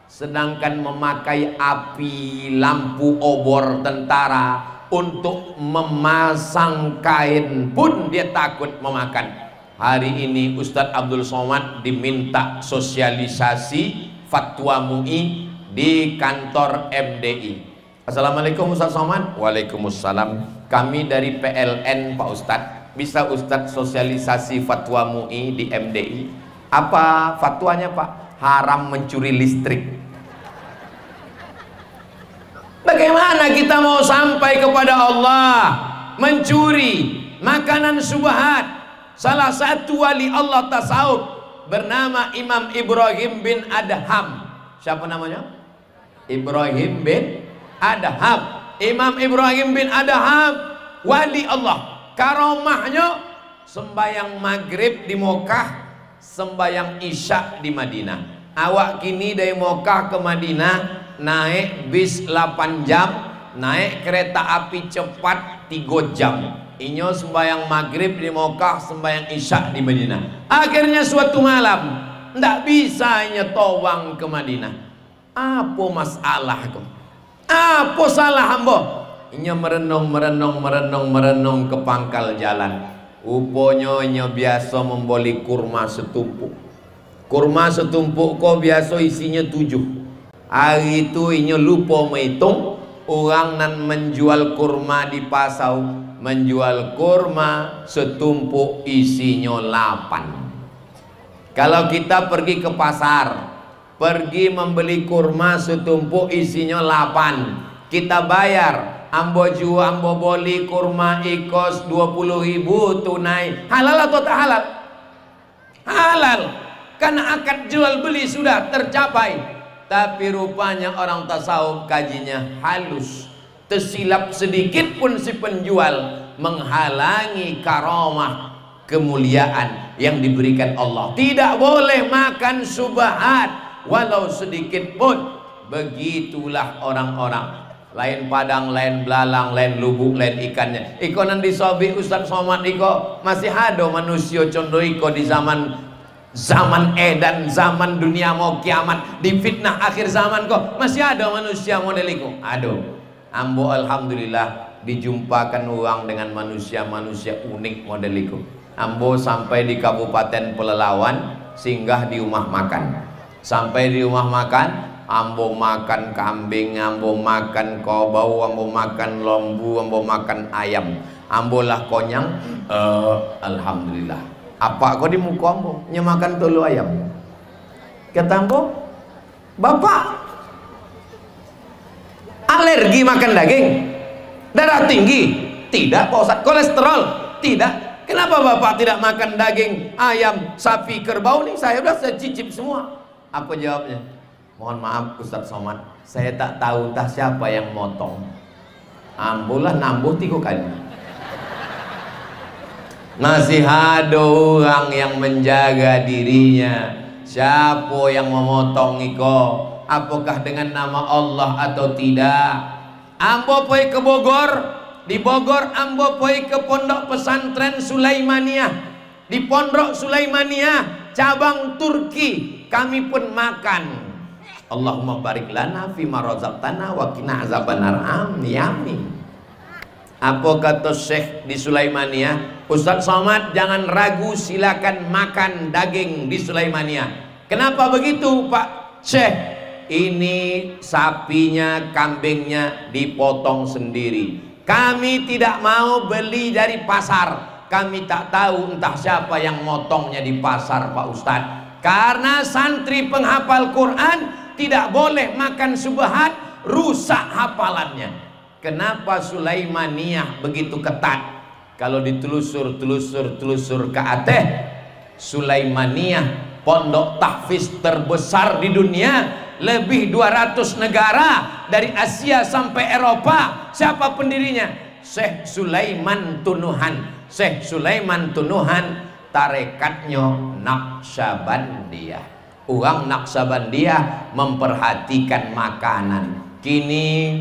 Sedangkan memakai api lampu obor tentara untuk memasang kain pun dia takut memakan. Hari ini Ustadz Abdul Somad diminta sosialisasi fatwa MUI di kantor MDI. Assalamualaikum Ustadz Somad. Waalaikumsalam. Kami dari PLN Pak Ustadz. Bisa Ustadz sosialisasi fatwa MUI di MDI? Apa fatwanya Pak? Haram mencuri listrik. Bagaimana kita mau sampai kepada Allah? Mencuri makanan subhat. Salah satu wali Allah tasawuf bernama Imam Ibrahim bin Adham. Siapa namanya? Ibrahim bin Adham. Imam Ibrahim bin Adham wali Allah. Karomahnya sembayang maghrib di Mekah, sembayang isya di Madinah. Awak kini dari Mekah ke Madinah naik bis 8 jam, naik kereta api cepat 3 jam. Inyo sembayang maghrib di Mekah, sembayang isya di Madinah. Akhirnya suatu malam ndak bisa inyo towang ke Madinah. Apa masalah kau? Apa salah hamba? Inyo merenung ke pangkal jalan. Rupanya inyo biasa membeli kurma setumpuk. Kurma setumpuk kau biasa isinya 7. Hari itu inyo lupa menghitung. Orang nan menjual kurma di pasar menjual kurma setumpuk isinya 8. Kalau kita pergi ke pasar, pergi membeli kurma setumpuk isinya 8, kita bayar, ambo jual, ambo beli kurma ikos 20.000 tunai, halal atau tak halal? Halal, karena akad jual beli sudah tercapai. Tapi rupanya orang tasawuf kajinya halus, tersilap sedikit pun si penjual menghalangi karamah kemuliaan yang diberikan Allah. Tidak boleh makan subhat walau sedikit pun. Begitulah orang-orang, lain padang, lain belalang, lain lubuk, lain ikannya. Iko nan disobi Ustadz Somad iko masih ada manusia condo iko di zaman edan, zaman dunia mau kiamat, di fitnah akhir zaman kok masih ada manusia model itu. Aduh, ambo alhamdulillah dijumpakan orang dengan manusia-manusia unik model itu. Ambo sampai di Kabupaten Pelalawan, singgah di rumah makan. Sampai di rumah makan, ambo makan kambing, ambo makan kobau, ambo makan lembu, ambo makan ayam. Ambo lah konyang, alhamdulillah. Apa kau di muka ambo nyemakan tolu ayam? Kata ambo, bapak alergi makan daging, darah tinggi? Tidak Pak Ustadz. Kolesterol? Tidak. Kenapa Bapak tidak makan daging ayam, sapi, kerbau nih? Saya cicip semua. Apa jawabnya? Mohon maaf Ustadz Somad, saya tak tahu entah siapa yang motong. Ambulah nambuh 3 kali. Masih ada orang yang menjaga dirinya. Siapa yang memotong iko? Apakah dengan nama Allah atau tidak? Ambo poi ke Bogor. Di Bogor ambo poi ke Pondok Pesantren Sulaimaniyah. Di Pondok Sulaimaniyah cabang Turki kami pun makan. Allahumma barik lana fima razaqtana wa qina azabannar. Amin. Apa kata Syekh di Sulaimaniyah? Ustadz Somad, jangan ragu, silakan makan daging di Sulaimaniyah. Kenapa begitu Pak Syekh? Ini sapinya, kambingnya dipotong sendiri. Kami tidak mau beli dari pasar. Kami tak tahu entah siapa yang motongnya di pasar Pak Ustadz. Karena santri penghafal Quran tidak boleh makan subhat, rusak hafalannya. Kenapa Sulaimaniyah begitu ketat? Kalau ditelusur ke Aceh, Sulaimaniyah pondok tahfiz terbesar di dunia, lebih 200 negara dari Asia sampai Eropa. Siapa pendirinya? Syekh Sulaiman Tunuhan. Syekh Sulaiman Tunuhan tarekatnya Naqsyabandiyah. Orang Naqsyabandiyah memperhatikan makanan. Kini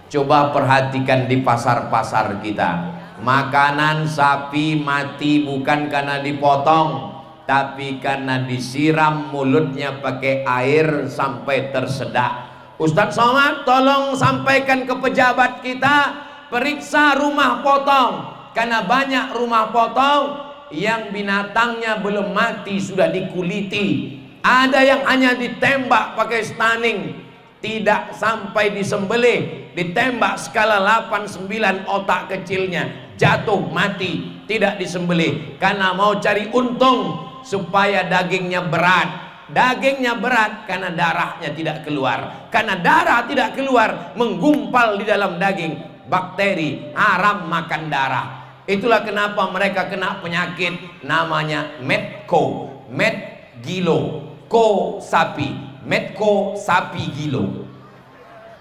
coba perhatikan di pasar-pasar kita. Makanan sapi mati bukan karena dipotong, tapi karena disiram mulutnya pakai air sampai tersedak. Ustadz Somad, tolong sampaikan ke pejabat kita, periksa rumah potong. Karena banyak rumah potong yang binatangnya belum mati sudah dikuliti. Ada yang hanya ditembak pakai stunning, tidak sampai disembelih, ditembak skala 8-9 otak kecilnya, jatuh mati, tidak disembelih karena mau cari untung supaya dagingnya berat. Dagingnya berat karena darahnya tidak keluar. Karena darah tidak keluar, menggumpal di dalam daging. Bakteri haram makan darah. Itulah kenapa mereka kena penyakit namanya Medco, Med Gilo, Ko sapi, Medco sapi gilo.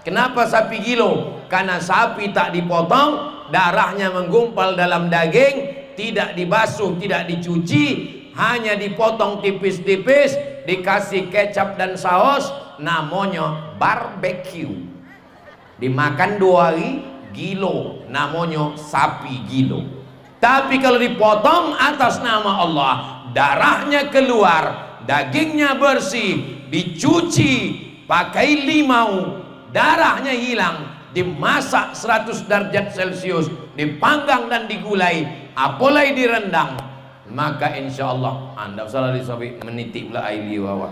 Kenapa sapi gilo? Karena sapi tak dipotong, darahnya menggumpal dalam daging, tidak dibasuh, tidak dicuci, hanya dipotong tipis-tipis, dikasih kecap dan saus, namanya barbecue. Dimakan 2 hari, gilo, namanya sapi gilo. Tapi kalau dipotong atas nama Allah, darahnya keluar, dagingnya bersih, dicuci pakai limau, darahnya hilang, dimasak 100 derajat Celcius, dipanggang dan digulai, apalagi direndang, maka insya Allah Anda salah disobi meniti pula aili wawa.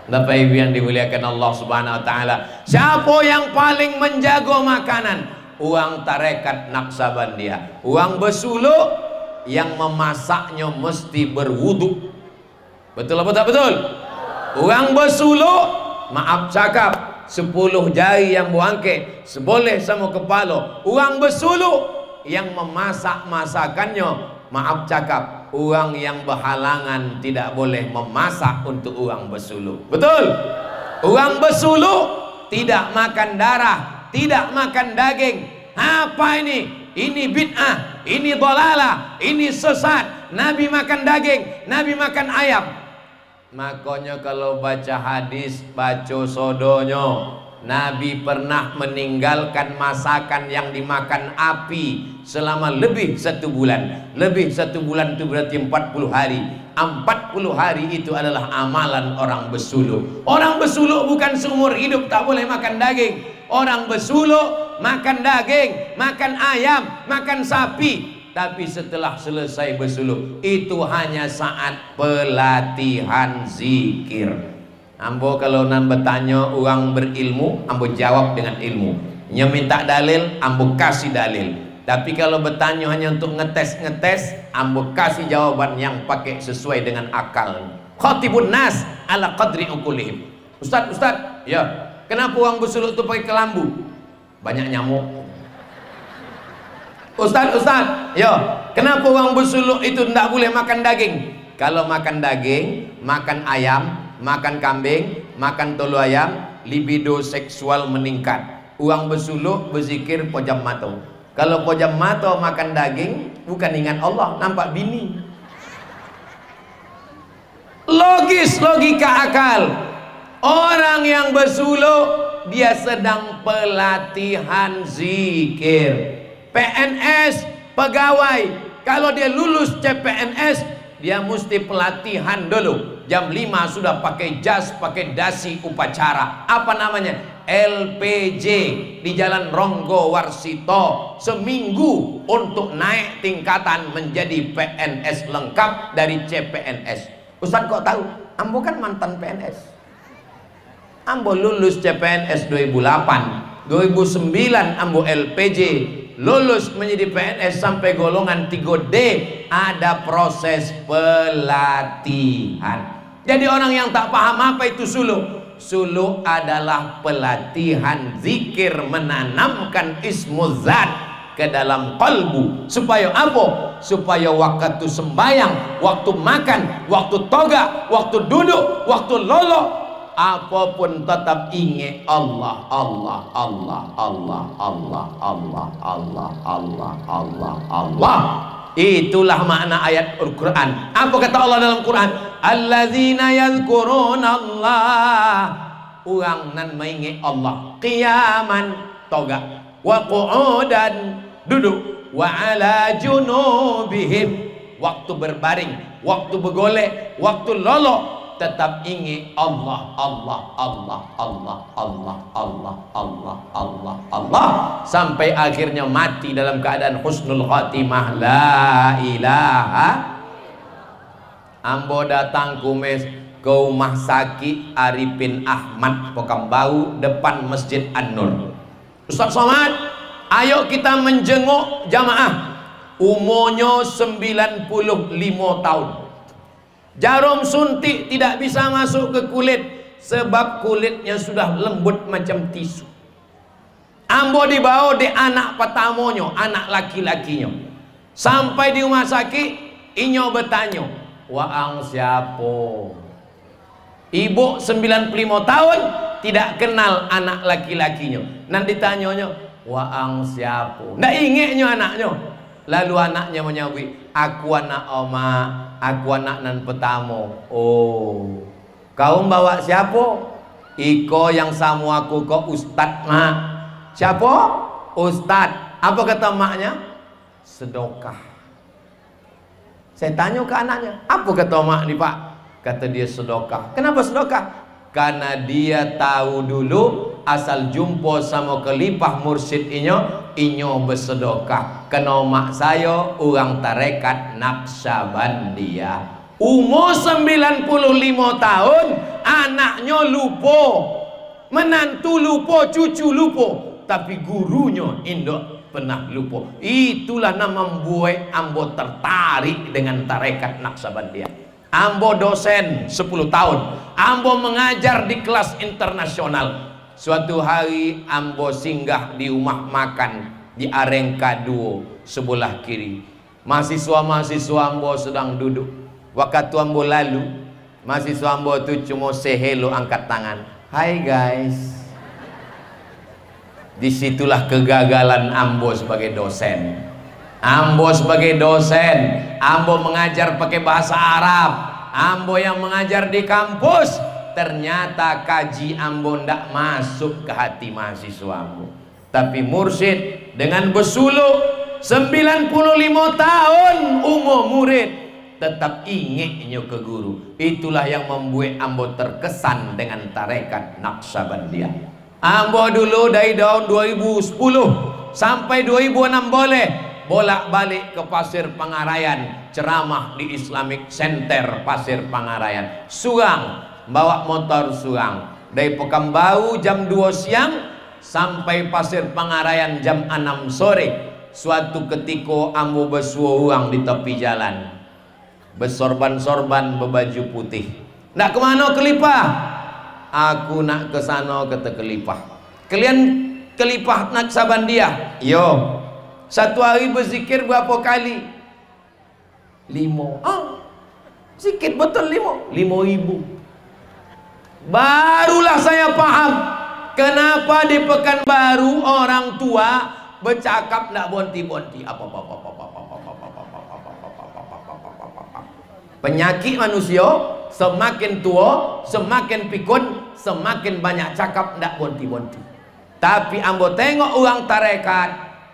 Bapak Ibu yang dimuliakan Allah Subhanahu Wa Taala, siapa yang paling menjaga makanan? Uang tarekat Naqsyabandiyah, uang besuluk yang memasaknya mesti berwudu. Betul apa tak betul? Uang besuluk, maaf cakap, 10 jari yang buangke seboleh sama kepala. Uang besuluk yang memasak masakannya, maaf cakap, uang yang berhalangan tidak boleh memasak untuk uang besuluk. Betul? Uang besuluk tidak makan darah, tidak makan daging. Apa ini? Ini bid'ah, ini dhalalah, ini sesat. Nabi makan daging, Nabi makan ayam. Makanya kalau baca hadis, baca sodonya, Nabi pernah meninggalkan masakan yang dimakan api selama lebih 1 bulan. Lebih 1 bulan itu berarti 40 hari. 40 hari itu adalah amalan orang besuluk. Orang besuluk bukan seumur hidup tak boleh makan daging. Orang besuluk makan daging, makan ayam, makan sapi. Tapi setelah selesai besuluk, itu hanya saat pelatihan zikir. Ambo kalau nan bertanya orang berilmu, ambo jawab dengan ilmu. Nya minta dalil, ambo kasih dalil. Tapi kalau bertanya hanya untuk ngetes-ngetes, ambo kasih jawaban yang pakai sesuai dengan akal. Khatibun nas ala qadri uqulihim. Ustaz, ya. Kenapa orang besuluk itu pakai kelambu? Banyak nyamuk. Ustaz, yo, kenapa orang bersuluk itu tidak boleh makan daging? Kalau makan daging, makan ayam, makan kambing, makan tolu ayam, libido seksual meningkat. Orang bersuluk berzikir pojam mata. Kalau pojam mata makan daging, bukan ingat Allah, nampak bini. Logis, logika akal. Orang yang bersuluk dia sedang pelatihan zikir. PNS, pegawai, kalau dia lulus CPNS, dia mesti pelatihan dulu. Jam 5 sudah pakai jas, pakai dasi upacara. Apa namanya? LPJ di Jalan Ronggo Warsito. Seminggu untuk naik tingkatan menjadi PNS lengkap dari CPNS. Ustaz kok tahu? Ambo kan mantan PNS. Ambo lulus CPNS 2008. 2009 Ambo LPJ. Lulus menjadi PNS sampai golongan 3D, ada proses pelatihan. Jadi orang yang tak paham apa itu suluk. Suluk adalah pelatihan zikir, menanamkan ismuzat ke dalam kalbu. Supaya apa? Supaya waktu sembahyang, waktu makan, waktu toga, waktu duduk, waktu lolo, apapun tetap ingat Allah, Allah, Allah, Allah, Allah, Allah, Allah, Allah, Allah, Allah. Itulah makna ayat Al-Quran. Apa kata Allah dalam Quran? Alladzina yadhkuruna Allah. Orang nan mengingat Allah. Qiyaman, toga. Wa qu'udan, duduk. Wa ala junubihim, waktu berbaring, waktu bergolek, waktu lolok, tetap ingat Allah, Allah, Allah, Allah, Allah, Allah, Allah, Allah, Allah, sampai akhirnya mati dalam keadaan husnul khatimah. La ilaha. Ambo datang kumis ke rumah sakit Arifin Ahmad Pekambau depan Masjid An-Nur. Ustaz Somad, ayo kita menjenguk jamaah. Umurnya 95 tahun. Jarum suntik tidak bisa masuk ke kulit sebab kulitnya sudah lembut macam tisu. Ambo dibawa di anak pertamanya, anak laki-lakinya. Sampai di rumah sakit, inyo bertanya, "Waang siapa?" Ibu 95 tahun tidak kenal anak laki-lakinya. Nanti ditanyanya, "Waang siapa?" Ndak ingatnya anaknya. Lalu anaknya menyawit, "Aku anak oma, aku anak nan pertama." "Oh, kau bawa siapa?" "Iko yang sama aku kok Ustad, mak." "Siapa?" "Ustad." Apa kata maknya? "Sedekah." Saya tanya ke anaknya, "Apa kata mak nih pak?" Kata dia, "Sedekah." "Kenapa sedekah?" Karena dia tahu dulu asal jumpa sama kelipah mursyid inyo bersedekah. Kena mak saya orang tarekat Naqsabandiyah. Umur 95 tahun, anaknya lupa, menantu lupa, cucu lupa, tapi gurunya indok pernah lupa. Itulah nama membuat ambo tertarik dengan tarekat Naqsabandiyah. Ambo dosen 10 tahun. Ambo mengajar di kelas internasional. Suatu hari ambo singgah di rumah makan di Arengka 2 sebelah kiri. Mahasiswa-mahasiswa ambo sedang duduk. Waktu ambo lalu, mahasiswa ambo itu cuma say hello, angkat tangan. "Hai guys." Disitulah kegagalan ambo sebagai dosen. Ambo sebagai dosen, ambo mengajar pakai bahasa Arab, ambo yang mengajar di kampus, ternyata kaji ambo ndak masuk ke hati mahasiswa ambo. Tapi mursyid dengan bersuluk 95 tahun umur murid, tetap ingatnya ke guru. Itulah yang membuat ambo terkesan dengan tarekat Naqsabandiyah. Ambo dulu dari tahun 2010 sampai 2006 bolak-balik ke Pasir Pangarayan, ceramah di Islamic Center Pasir Pangarayan. Suang, bawa motor suang dari Pekambau jam 2 siang sampai Pasir Pangarayan jam 6 sore. Suatu ketika ambo bersuah uang di tepi jalan, bersorban-sorban berbaju putih. Nak kemana kelipah? Aku nak ke sana, kata kelipah. Kalian kelipah Naqsabandiyah? Yo. Satu hari berzikir berapa kali? 5. Sikit betul 5.000. Barulah saya paham kenapa di Pekanbaru orang tua bercakap nak bonti-bonti. Penyakit manusia semakin tua, semakin pikun, semakin banyak cakap nak bonti-bonti. Tapi ambo tengok orang tarekat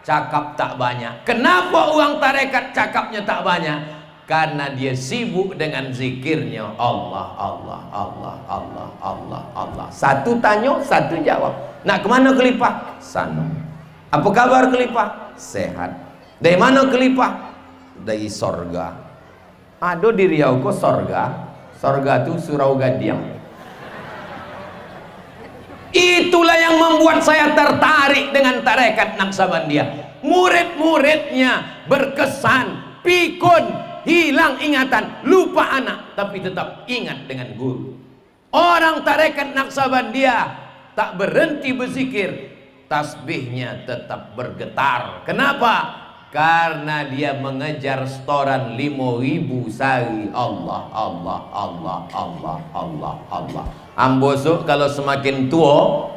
cakap tak banyak. Kenapa orang tarekat cakapnya tak banyak? Karena dia sibuk dengan zikirnya Allah, Allah, Allah, Allah, Allah, Allah. Satu tanya, satu jawab. Nak kemana kelipah? Sana. Apa kabar kelipah? Sehat. Dari mana kelipah? Dari sorga. Ada di Riau kok sorga. Sorga itu surau Gadiang. Itulah yang membuat saya tertarik dengan tarekat Naksabandia. Murid-muridnya berkesan, pikun, hilang ingatan, lupa anak, tapi tetap ingat dengan guru. Orang tarekat Naksabandia tak berhenti berzikir, tasbihnya tetap bergetar. Kenapa? Karena dia mengejar setoran 5.000 sehari. Allah, Allah, Allah, Allah, Allah, Allah. Ambosok kalau semakin tua,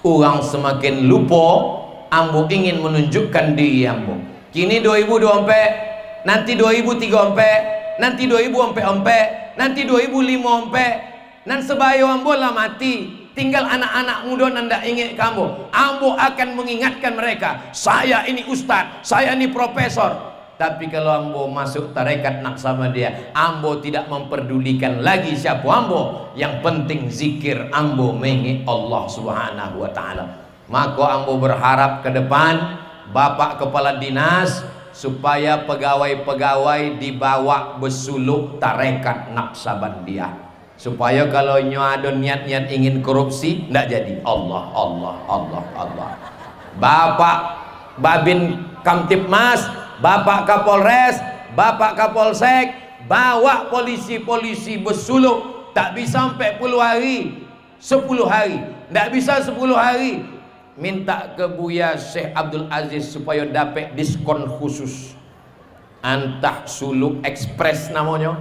orang semakin lupa. Ambo ingin menunjukkan diri ambo. Kini 2024, nanti 2003, nanti 2004, nanti 2005, nan sebayo ambo lah mati. Tinggal anak-anak muda nanda ingat kamu. Ambo akan mengingatkan mereka, saya ini ustaz, saya ini profesor. Tapi kalau ambo masuk tarekat Naksabandia, ambo tidak memperdulikan lagi siapa ambo. Yang penting zikir ambo mengingat Allah Subhanahu wa taala. Maka ambo berharap ke depan Bapak Kepala Dinas supaya pegawai-pegawai dibawa bersuluk tarekat Naksabandia, supaya kalau nyo ada niat-niat ingin korupsi ndak jadi. Allah, Allah, Allah, Allah. Bapak Babin Kamtipmas, Bapak Kapolres, Bapak Kapolsek, bawa polisi-polisi bersuluk. Tak bisa sampai 10 hari, 10 hari, ndak bisa 10 hari. Minta ke Buya Syekh Abdul Aziz supaya dapat diskon khusus. Antah suluk ekspres namanya.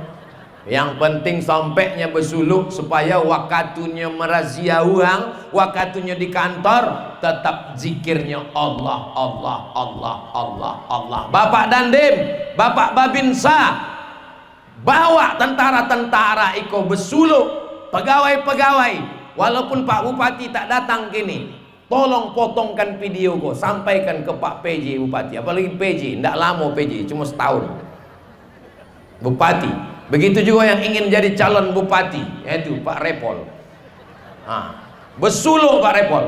Yang penting sampainya bersuluk supaya wakatunya merazia orang, wakatunya di kantor tetap zikirnya Allah, Allah, Allah, Allah, Allah. Bapak Dandim, Bapak Babinsa, bawa tentara-tentara iko bersuluk, pegawai-pegawai. Walaupun Pak Bupati tak datang kini, tolong potongkan video kok, sampaikan ke Pak PJ Bupati. Apalagi PJ, tidak lama PJ, cuma setahun. Bupati, begitu juga yang ingin jadi calon bupati, yaitu Pak Repol. Bersuluk Pak Repol.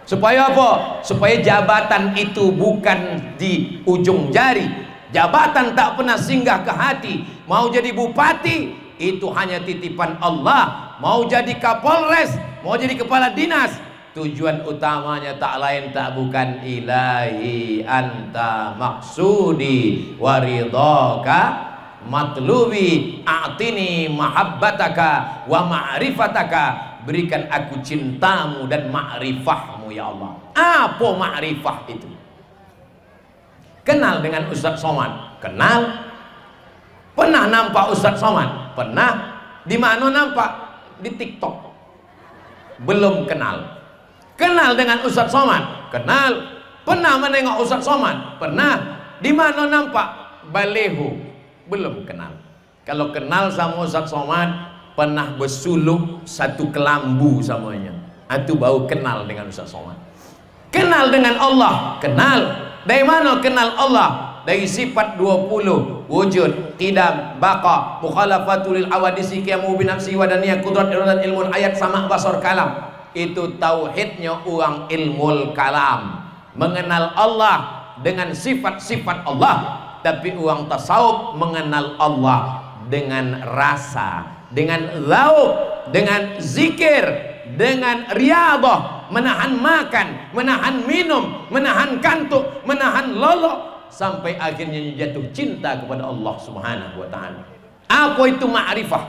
Supaya apa? Supaya jabatan itu bukan di ujung jari. Jabatan tak pernah singgah ke hati. Mau jadi bupati, itu hanya titipan Allah. Mau jadi Kapolres, mau jadi kepala dinas, tujuan utamanya tak lain tak bukan ilahi anta maksudi waridhaka matlubi a'tini mahabbataka wa ma'rifataka, berikan aku cintamu dan ma'rifahmu ya Allah. Apa ma'rifah itu? Kenal dengan Ustadz Somad? Kenal. Pernah nampak Ustadz Somad? Pernah. Di mana nampak? Di TikTok. Belum kenal. Kenal dengan Ustadz Somad? Kenal. Pernah menengok Ustadz Somad? Pernah. Di mana nampak? Baleho. Belum kenal. Kalau kenal sama Ustadz Somad, pernah bersuluk satu kelambu samanya, itu baru kenal dengan Ustadz Somad. Kenal dengan Allah? Kenal. Dari mana kenal Allah? Dari sifat 20, wujud, qidam, baqa, mukhalafatul awadisi, qiyamu binafsi wa daniyah, kudrat iradat ilmun ayat sama basar kalam. Itu tauhidnya orang ilmul kalam, mengenal Allah dengan sifat-sifat Allah. Tapi orang tasawuf mengenal Allah dengan rasa, dengan lauk, dengan zikir, dengan riyadhah, menahan makan, menahan minum, menahan kantuk, menahan lolok, sampai akhirnya jatuh cinta kepada Allah Subhanahu wa taala. Apa itu ma'rifah?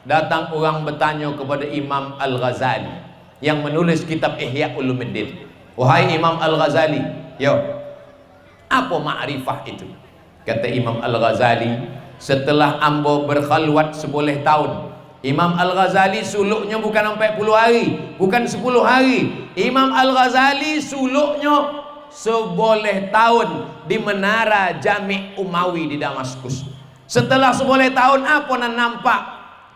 Datang orang bertanya kepada Imam Al-Ghazali yang menulis kitab Ihya Ulumuddin. Wahai Imam Al-Ghazali, yo, Apa ma'rifah itu? Kata Imam Al-Ghazali, setelah ambo berkhalwat seboleh tahun. Imam Al-Ghazali suluknya bukan sampai 10 hari, bukan 10 hari. Imam Al-Ghazali suluknya seboleh tahun di menara Jami' Umawi di Damaskus. Setelah seboleh tahun apa yang nampak?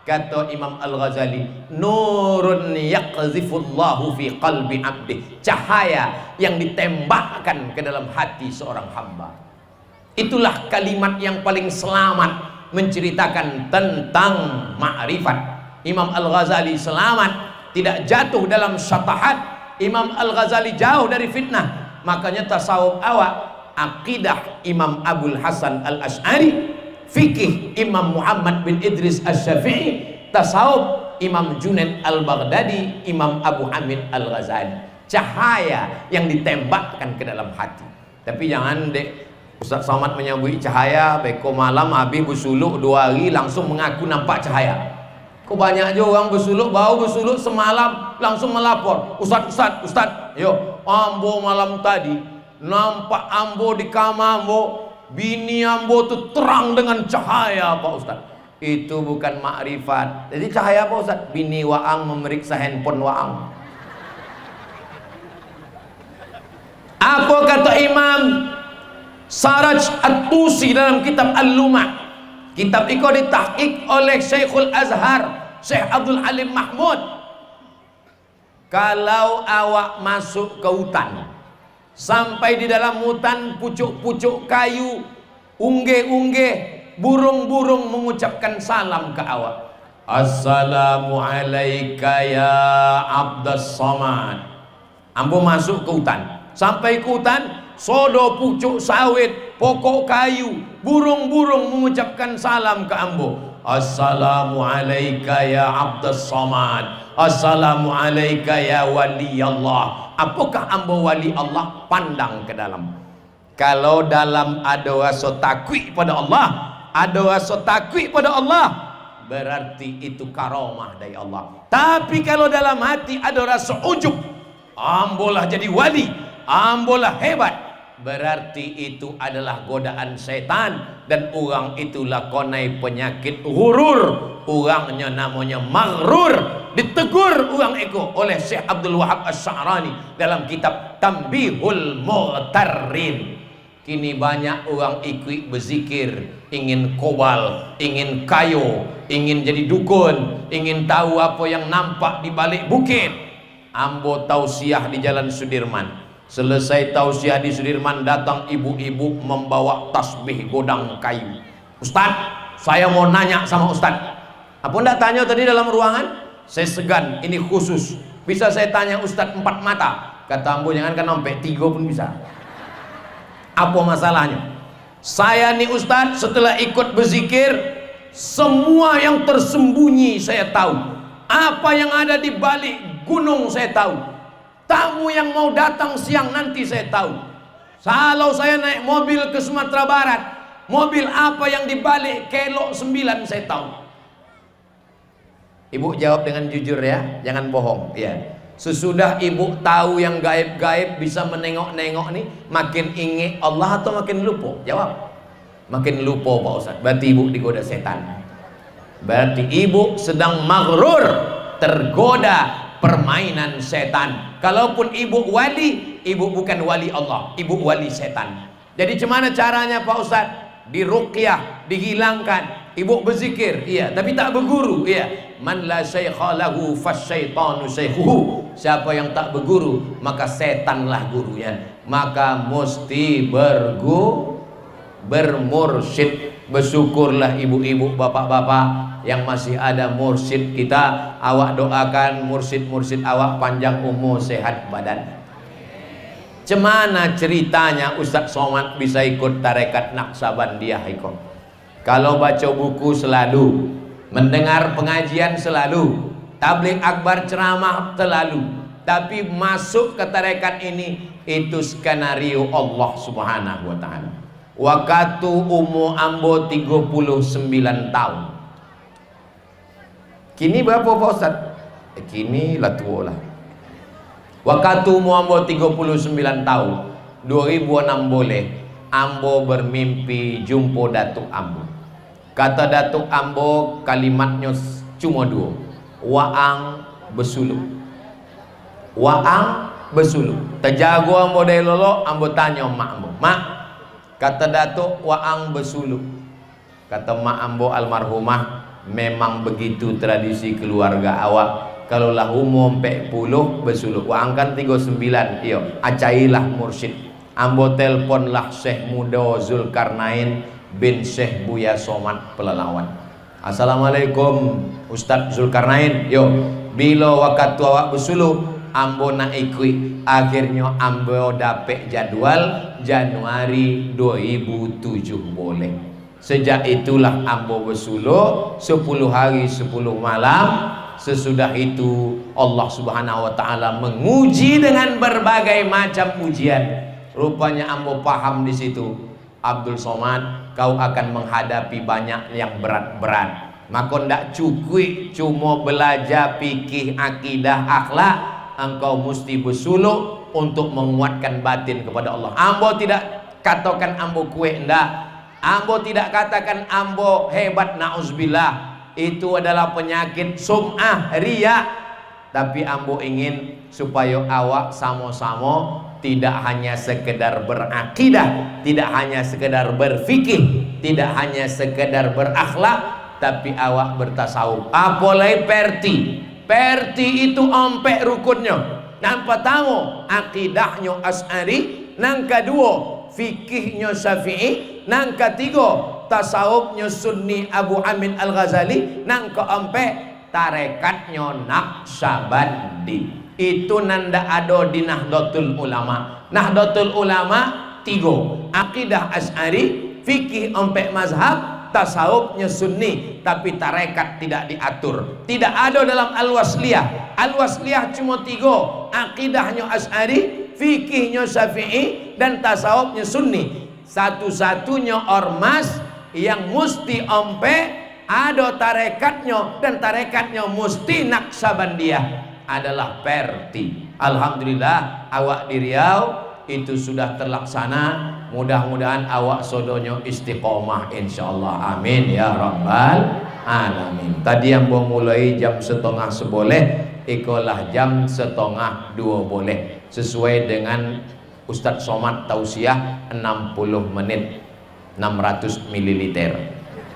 Kata Imam Al-Ghazali, nurun yaqzifullahu fi qalbi abdi, cahaya yang ditembakkan ke dalam hati seorang hamba. Itulah kalimat yang paling selamat menceritakan tentang ma'rifat. Imam Al-Ghazali selamat, tidak jatuh dalam syatahat. Imam Al-Ghazali jauh dari fitnah. Makanya tasawuf awak, akidah Imam Abul Hasan Al-Ash'ari, fikih Imam Muhammad bin Idris Asy-Syafi'i, tasawuf Imam Junaid Al-Baghdadi, Imam Abu Hamid Al-Ghazali. Cahaya yang ditembakkan ke dalam hati. Tapi jangan dek Ustaz Somad menyambui cahaya, beko malam habis bersuluk 2 hari langsung mengaku nampak cahaya. Kok banyak aja orang bersuluk, baru bersuluk semalam langsung melapor, Ustaz, yo ambo malam tadi nampak ambo di kamar ambo, bini ambo tuh terang dengan cahaya Pak Ustaz. Itu bukan makrifat. Jadi cahaya apa Ustaz? Bini waang memeriksa handphone waang. Apa kata Imam Saraj At-Tusi dalam kitab Al-Lumah? Kitab itu ditahqiq oleh Syekhul Azhar, Syekh Abdul Halim Mahmud. Kalau awak masuk ke hutan, sampai di dalam hutan pucuk-pucuk kayu, unggeh-unggeh, burung-burung mengucapkan salam ke awak. Assalamu alayka ya Abdas Samad. Ambo masuk ke hutan, sampai ke hutan, sodo pucuk sawit, pokok kayu, burung-burung mengucapkan salam ke ambo. Assalamu alayka ya Abdas Samad. Assalamu alayka ya wali Allah. Apakah ambo wali Allah? Pandang ke dalam. Kalau dalam ada rasa takwi pada Allah, ada rasa takwi pada Allah, berarti itu karamah dari Allah. Tapi kalau dalam hati ada rasa ujub, ambolah jadi wali, ambolah hebat, berarti itu adalah godaan setan. Dan orang itulah konai penyakit ghurur, orangnya namanya maghrur. Ditegur orang itu oleh Syekh Abdul Wahab Asy-Sya'rani dalam kitab Tanbihul Mughtarrin. Kini banyak orang ikut berzikir, ingin kobal, ingin kayo, ingin jadi dukun, ingin tahu apa yang nampak di balik bukit. Ambo tausiah di Jalan Sudirman. Selesai tausiah di Sudirman, datang ibu-ibu membawa tasbih godang kayu. Ustaz, saya mau nanya sama Ustaz. Apa ndak tanya tadi dalam ruangan? Saya segan, ini khusus. Bisa saya tanya Ustaz 4 mata? Kata ambo, jangan kan sampai 3 pun bisa. Apa masalahnya? Saya nih Ustaz, setelah ikut berzikir, semua yang tersembunyi saya tahu. Apa yang ada di balik gunung saya tahu. Tamu yang mau datang siang nanti saya tahu. Kalau saya naik mobil ke Sumatera Barat, mobil apa yang dibalik kelok 9 saya tahu. Ibu jawab dengan jujur ya, jangan bohong ya. Sesudah ibu tahu yang gaib-gaib, bisa menengok-nengok nih, makin ingat Allah atau makin lupa? Jawab. Makin lupa Pak Ustaz. Berarti ibu digoda setan. Berarti ibu sedang maghrur, tergoda permainan setan. Kalaupun ibu wali, ibu bukan wali Allah, ibu wali setan. Jadi gimana caranya Pak Ustaz? Diruqyah, dihilangkan. Ibu berzikir, iya, tapi tak berguru, iya. Man la syaikha lahu fasyaitanu syaikhuhu. Siapa yang tak berguru, maka setanlah gurunya. Maka mesti bermursyid. Bersyukurlah ibu-ibu, bapak-bapak yang masih ada mursyid kita. Awak doakan mursyid-mursyid awak panjang umur, sehat badan. Cemana ceritanya Ustaz Somad bisa ikut tarekat Naqsabandiyah ikut? Kalau baca buku selalu, mendengar pengajian selalu, tabligh akbar ceramah selalu, tapi masuk ke tarekat ini itu skenario Allah Subhanahu wa taala. Waktu umur ambo 39 tahun. Kini berapa Pak Ustaz? Kini lah tua lah. Waktu umur ambo 39 tahun, 2006 boleh. Ambo bermimpi jumpa Datuk Ambo. Kata Datuk Ambo kalimatnya cuma dua. Waang bersuluh. Waang bersuluh. Terjago Ambo dari lolo, Ambo tanya mak Ambo. Mak, kata Datuk waang bersuluh. Kata mak Ambo almarhumah, memang begitu tradisi keluarga awak. Kalau lah umum 40 bersuluh. Waang kan 39. Iyo, acailah mursyid. Ambo telponlah Syekh Muda Zulkarnain bin Syekh Buya Somad Pelalawan. Assalamualaikum Ustadz Zulkarnain. Yo, bila waktu awak bersuluh, Ambo nak ikut. Akhirnya Ambo dapet jadwal Januari 2007 boleh. Sejak itulah Ambo bersuluh 10 hari 10 malam. Sesudah itu Allah Subhanahu wa taala menguji dengan berbagai macam ujian. Rupanya Ambo paham di situ. Abdul Somad, kau akan menghadapi banyak yang berat-berat. Maka ndak cukup cuma belajar fikih, akidah, akhlak. Engkau mesti bersuluh untuk menguatkan batin kepada Allah. Ambo tidak katakan Ambo kuat, ndak. Ambo tidak katakan Ambo hebat, na'uzubillah. Itu adalah penyakit sum'ah, riya. Tapi Ambo ingin supaya awak sama-sama tidak hanya sekedar berakidah, tidak hanya sekedar berfikih, tidak hanya sekedar berakhlak, tapi awak bertasawuf. Apalagi perti itu ompek rukunnya. Yang pertama akidahnya Asy'ari, yang kedua fikihnya Syafi'i, yang ketiga tasawufnya Sunni Abu Hamid Al-Ghazali, yang keempat tarekatnya Naqsyabandi. Itu nanda ada di Nahdlatul Ulama. Nahdlatul Ulama 3, akidah Asy'ari, fikih empat mazhab, tasawufnya Sunni, tapi tarekat tidak diatur. Tidak ada dalam Al-Wasliyah. Al-Wasliyah cuma 3, akidahnya Asy'ari, fikihnya Syafi'i, dan tasawufnya Sunni. Satu-satunya ormas yang mesti ada tarekatnya, dan tarekatnya mesti Naqsyabandiyah adalah Perti. Alhamdulillah awak di Riau itu sudah terlaksana. Mudah-mudahan awak sodonya istiqomah insyaallah. Amin ya rabbal alamin. Tadi yang mau mulai jam 1:30 boleh, ikolah jam 1:30 boleh, sesuai dengan Ustadz Somad tausiah 60 menit 600 ml.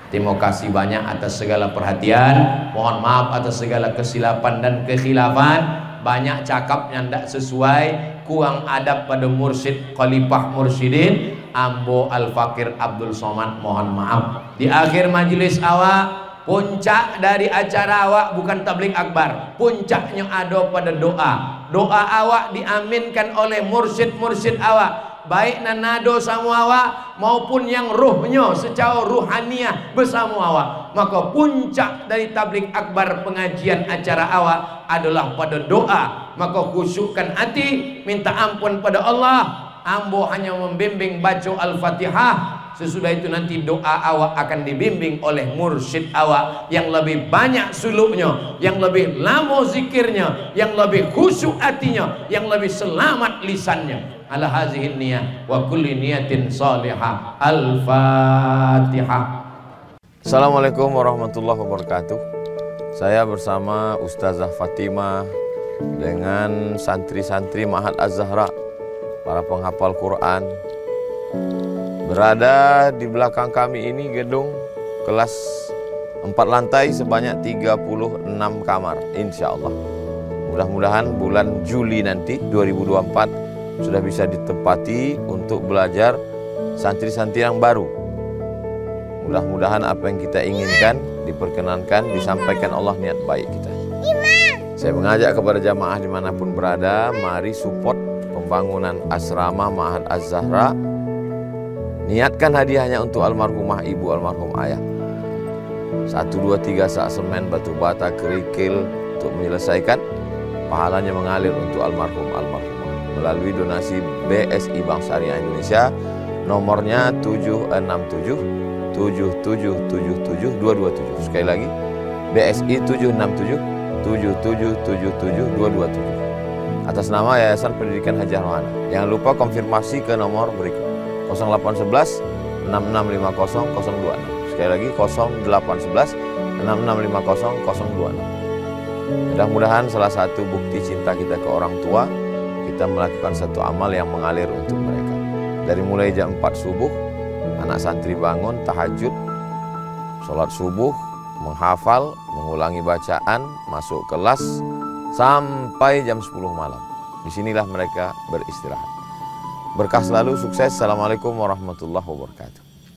Terima kasih banyak atas segala perhatian. Mohon maaf atas segala kesilapan dan kekhilafan. Banyak cakap yang tidak sesuai, kurang adab pada mursyid Khalifah Mursyidin Ambo Al-Fakir Abdul Somad, mohon maaf. Di akhir majelis awak, puncak dari acara awak bukan tabligh akbar. Puncaknya ada pada doa. Doa awak diaminkan oleh mursyid-mursyid awak, baik nanado sama awak maupun yang ruhnya secara ruhaniah bersama awak. Maka puncak dari tabligh akbar pengajian acara awak adalah pada doa. Maka khusyukkan hati, minta ampun pada Allah. Ambo hanya membimbing baca Al-Fatihah. Sesudah itu nanti doa awak akan dibimbing oleh mursyid awak yang lebih banyak suluknya, yang lebih lama zikirnya, yang lebih khusyuk hatinya, yang lebih selamat lisannya. Ala hazihin niyah wa kulli niyatin salihah. Al-Fatihah. Assalamualaikum warahmatullahi wabarakatuh. Saya bersama Ustazah Fatimah dengan santri-santri Ma'had Az-Zahra, para penghafal Quran. Berada di belakang kami ini gedung kelas 4 lantai sebanyak 36 kamar, insya Allah. Mudah-mudahan bulan Juli nanti 2024 sudah bisa ditempati untuk belajar santri-santri yang baru. Mudah-mudahan apa yang kita inginkan diperkenankan, disampaikan Allah niat baik kita. Saya mengajak kepada jamaah dimanapun berada, mari support pembangunan asrama Ma'had Az-Zahra. Niatkan hadiahnya untuk almarhumah ibu, almarhum ayah. 1, 2, 3 sak semen, batu bata, kerikil untuk menyelesaikan. Pahalanya mengalir untuk almarhumah melalui donasi BSI Bank Syariah Indonesia. Nomornya 767 7777 227. Sekali lagi, BSI 767 7777 227. Atas nama Yayasan Pendidikan Haji Rohana. Jangan lupa konfirmasi ke nomor berikut 0811 6650 026. Sekali lagi 0811 6650 026. Mudah-mudahan salah satu bukti cinta kita ke orang tua, kita melakukan satu amal yang mengalir untuk mereka. Dari mulai jam 4 subuh, anak santri bangun, tahajud, sholat subuh, menghafal, mengulangi bacaan, masuk kelas, sampai jam 10 malam. Disinilah mereka beristirahat. Berkah selalu, sukses. Assalamualaikum warahmatullahi wabarakatuh.